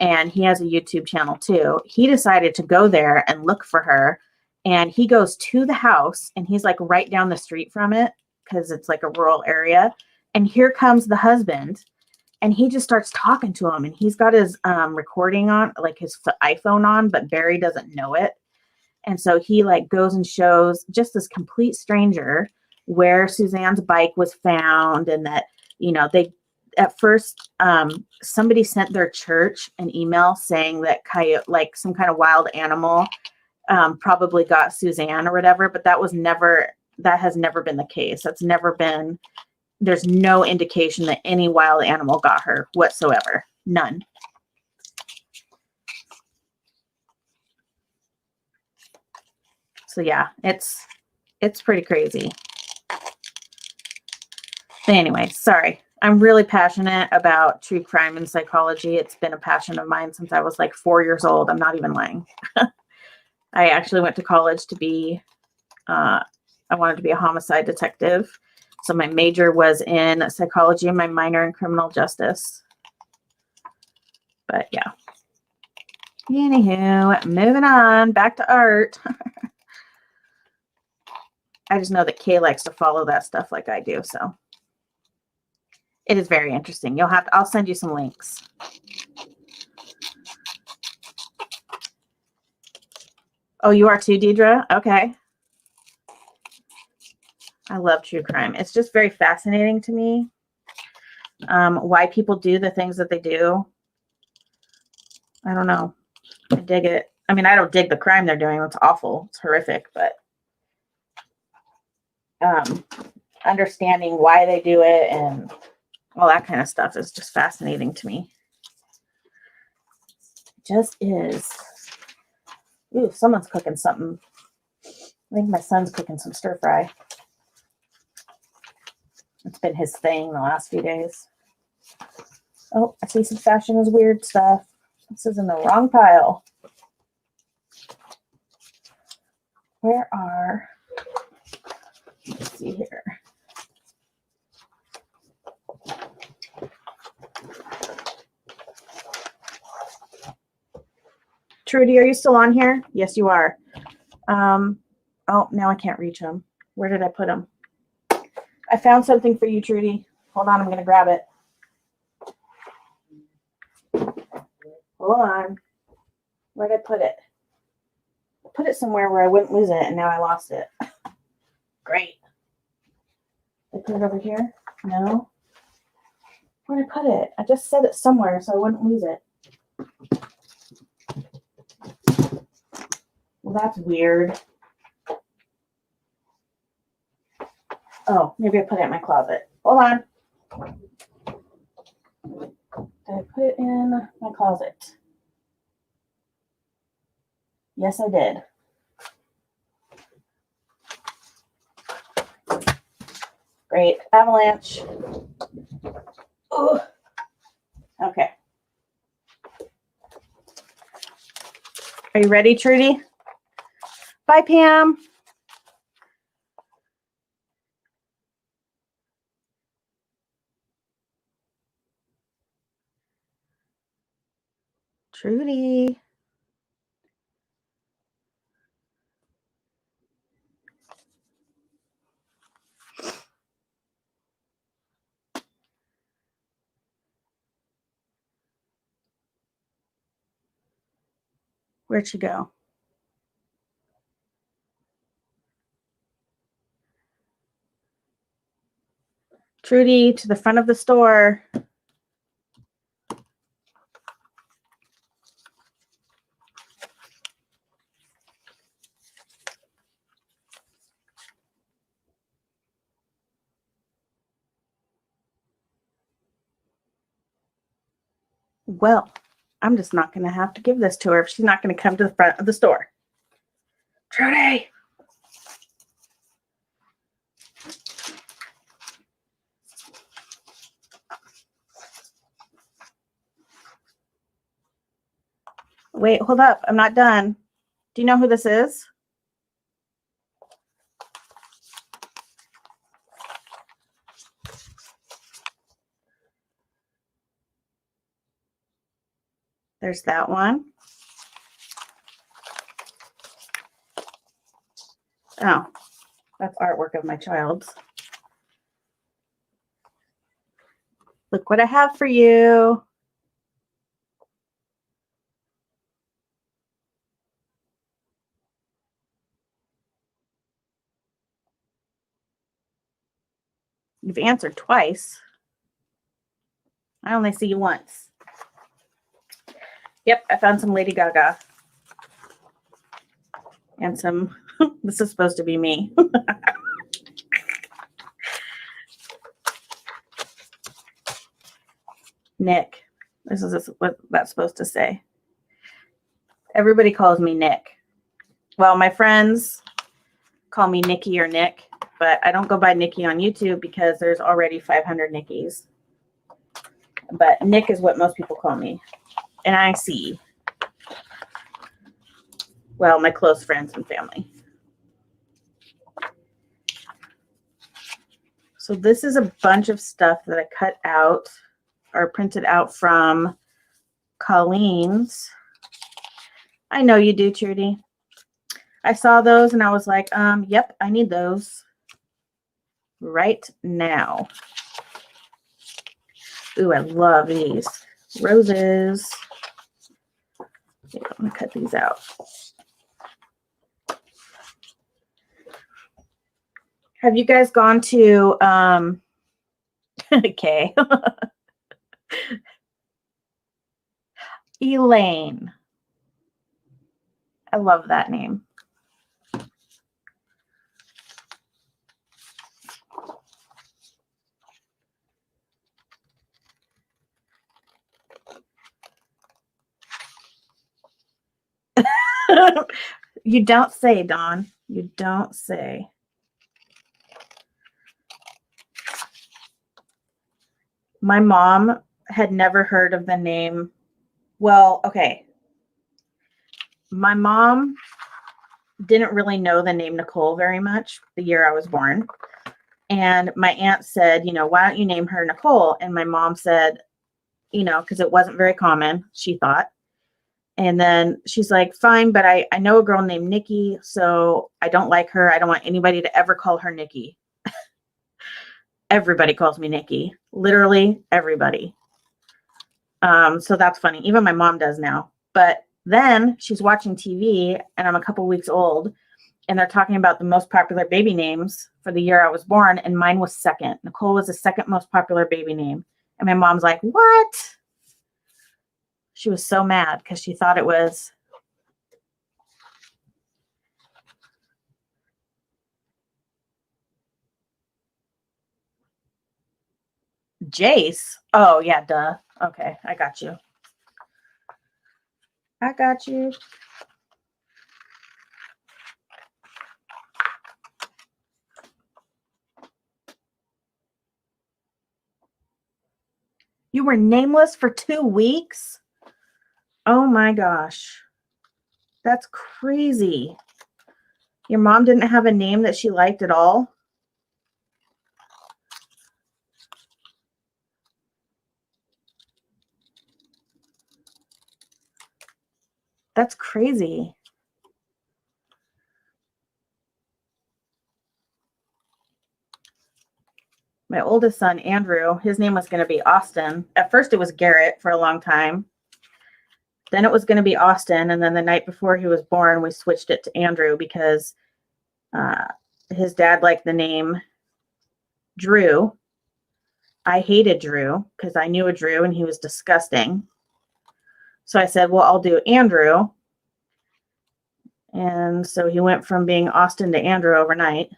A: And he has a YouTube channel too. He decided to go there and look for her. And he goes to the house, and he's like right down the street from it because it's like a rural area. And here comes the husband, and he just starts talking to him. And he's got his recording on, like his iPhone on, but Barry doesn't know it. And so he like goes and shows just this complete stranger where Suzanne's bike was found, and that, you know, they, at first, somebody sent their church an email saying that coyote, like some kind of wild animal, probably got Suzanne or whatever, but that has never been the case. That's never been, there's no indication that any wild animal got her whatsoever. None. So yeah, it's pretty crazy. But anyway, sorry. I'm really passionate about true crime and psychology. It's been a passion of mine since I was like 4 years old. I'm not even lying. I actually went to college to be, I wanted to be a homicide detective. So my major was in psychology and my minor in criminal justice. But yeah. Anywho, moving on, back to art. I just know that Kay likes to follow that stuff like I do, so. It is very interesting. I'll send you some links. Oh, you are too, Deidre? Okay. I love true crime. It's just very fascinating to me why people do the things that they do. I don't know. I dig it. I mean, I don't dig the crime they're doing. It's awful. It's horrific, but understanding why they do it and all that kind of stuff is just fascinating to me. It just is. Ooh, someone's cooking something. I think my son's cooking some stir fry. It's been his thing the last few days. Oh, I see some fashion is weird stuff. This is in the wrong pile. Where are, let's see here. Trudy, are you still on here? Yes, you are. Oh, now I can't reach him. Where did I put him? I found something for you, Trudy. Hold on, I'm going to grab it. Hold on. Where did I put it? I put it somewhere where I wouldn't lose it, and now I lost it. Great. Did I put it over here? No. Where did I put it? I just set it somewhere so I wouldn't lose it. Well, that's weird. Oh, maybe I put it in my closet. Hold on. Did I put it in my closet? Yes, I did. Great. Avalanche. Ooh. Okay. Are you ready, Trudy? Bye, Pam. Trudy. Where'd she go? Trudy, to the front of the store. Well, I'm just not going to have to give this to her if she's not going to come to the front of the store. Trudy! Wait, hold up. I'm not done. Do you know who this is? There's that one. Oh, that's artwork of my child's. Look what I have for you. You've answered twice. I only see you once. Yep, I found some Lady Gaga. And some, this is supposed to be me. Nick. This is what that's supposed to say. Everybody calls me Nick. Well, my friends call me Nikki or Nick, but I don't go by Nikki on YouTube because there's already 500 Nickies. But Nick is what most people call me. And I see. Well, my close friends and family. So this is a bunch of stuff that I cut out or printed out from Colleen's. I know you do, Trudy. I saw those and I was like, yep, I need those right now. Ooh, I love these. Roses. Okay, I'm going to cut these out. Have you guys gone to, okay. Elaine. I love that name. You don't say, Dawn. You don't say. My mom had never heard of the name. Well, okay. My mom didn't really know the name Nicole very much the year I was born. And my aunt said, you know, why don't you name her Nicole? And my mom said, you know, because it wasn't very common, she thought. And then she's like, fine, but I know a girl named Nikki, so I don't like her. I don't want anybody to ever call her Nikki. Everybody calls me Nikki. Literally everybody. So that's funny. Even my mom does now. But then she's watching TV and I'm a couple weeks old and they're talking about the most popular baby names for the year I was born. And mine was second. Nicole was the second most popular baby name. And my mom's like, what? She was so mad because she thought it was Jace. Oh, yeah, duh. Okay, I got you. I got you. You were nameless for 2 weeks? Oh my gosh. That's crazy. Your mom didn't have a name that she liked at all? That's crazy. My oldest son, Andrew, his name was going to be Austin. At first it was Garrett for a long time. Then it was going to be Austin. And then the night before he was born, we switched it to Andrew because his dad liked the name Drew. I hated Drew because I knew a Drew and he was disgusting. So I said, well, I'll do Andrew. And so he went from being Austin to Andrew overnight,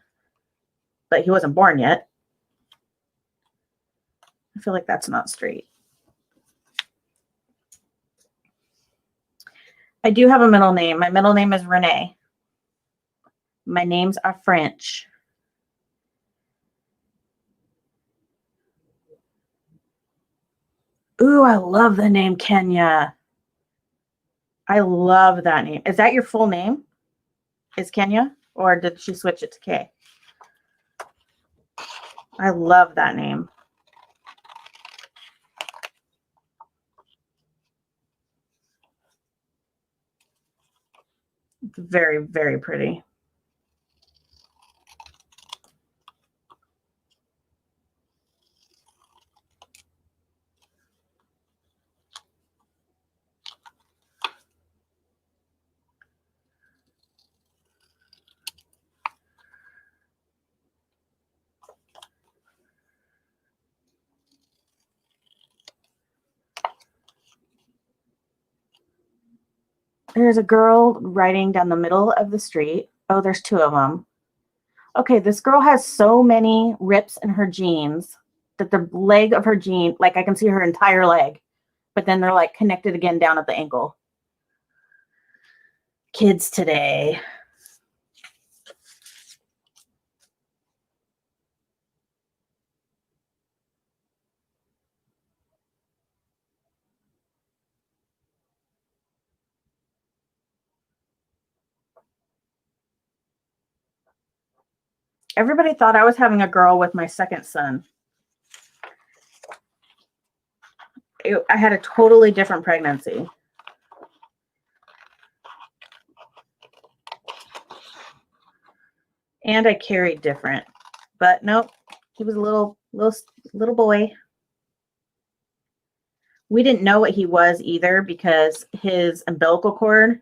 A: but he wasn't born yet. I feel like that's not straight. I do have a middle name. My middle name is Renee. My names are French. Ooh, I love the name Kenya. I love that name. Is that your full name? Is Kenya? Or did she switch it to K? I love that name. It's very, very pretty. There's a girl riding down the middle of the street. Oh, there's 2 of them. Okay, this girl has so many rips in her jeans that the leg of her jean, like I can see her entire leg, but then they're like connected again down at the ankle. Kids today. Everybody thought I was having a girl with my second son. I had a totally different pregnancy. And I carried different. But nope, he was a little boy. We didn't know what he was either because his umbilical cord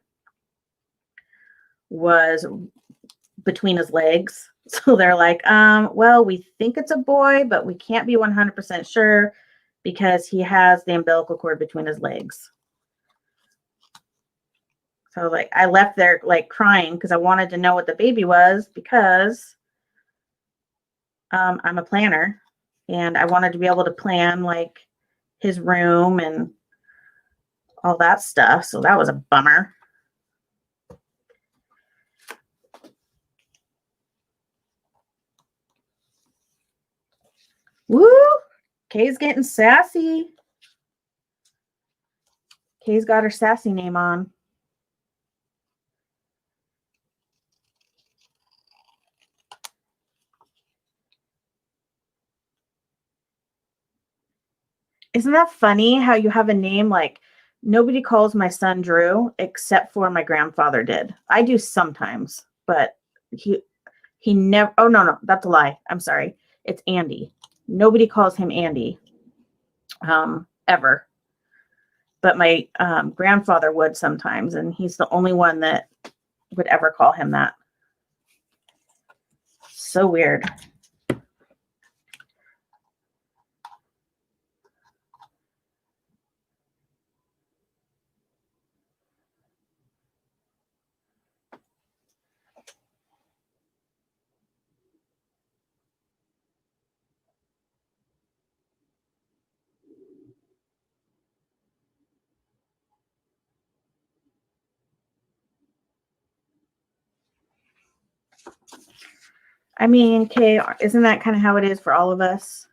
A: was between his legs. So they're like, well, we think it's a boy, but we can't be 100% sure because he has the umbilical cord between his legs. So like I left there like crying because I wanted to know what the baby was because I'm a planner and I wanted to be able to plan like his room and all that stuff. So that was a bummer. Woo! Kay's getting sassy. Kay's got her sassy name on. Isn't that funny how you have a name like nobody calls my son Drew except for my grandfather did. I do sometimes, but he never, oh no, that's a lie. I'm sorry. It's Andy. Nobody calls him Andy ever. But my grandfather would sometimes, and he's the only one that would ever call him that. So weird. I mean, Kay, isn't that kind of how it is for all of us?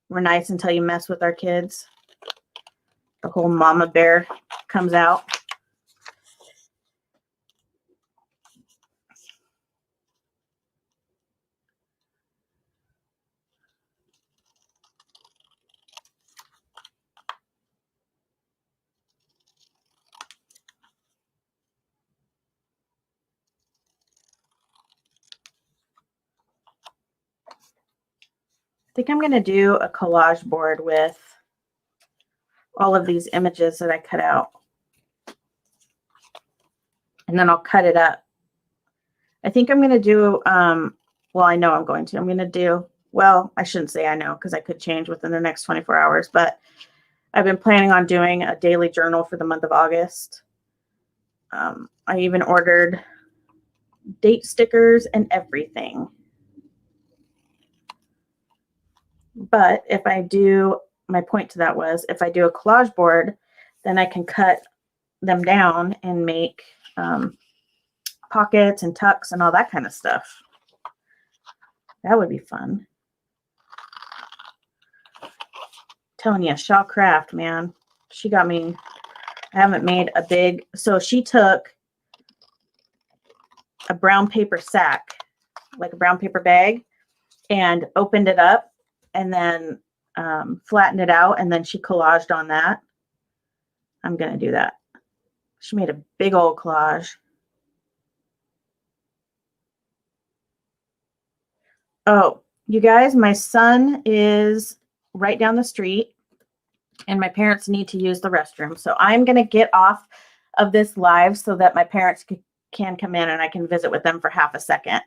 A: We're nice until you mess with our kids. The whole mama bear comes out. I think I'm going to do a collage board with all of these images that I cut out. And then I'll cut it up. I think I'm going to do, well, I know I'm going to. I'm going to do, well, I shouldn't say I know because I could change within the next 24 hours, but I've been planning on doing a daily journal for the month of August. I even ordered date stickers and everything. But if I do, my point to that was if I do a collage board, then I can cut them down and make pockets and tucks and all that kind of stuff. That would be fun. Telling you, Shaw Craft, man. She got me. I haven't made a big, so she took a brown paper sack, like a brown paper bag, and opened it up and then flattened it out, and then she collaged on that. I'm going to do that. She made a big old collage. Oh, you guys, my son is right down the street and my parents need to use the restroom. So I'm going to get off of this live so that my parents can come in and I can visit with them for half a second.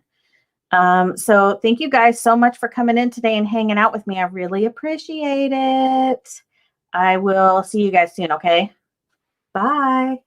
A: So thank you guys so much for coming in today and hanging out with me. I really appreciate it. I will see you guys soon. Okay. Bye.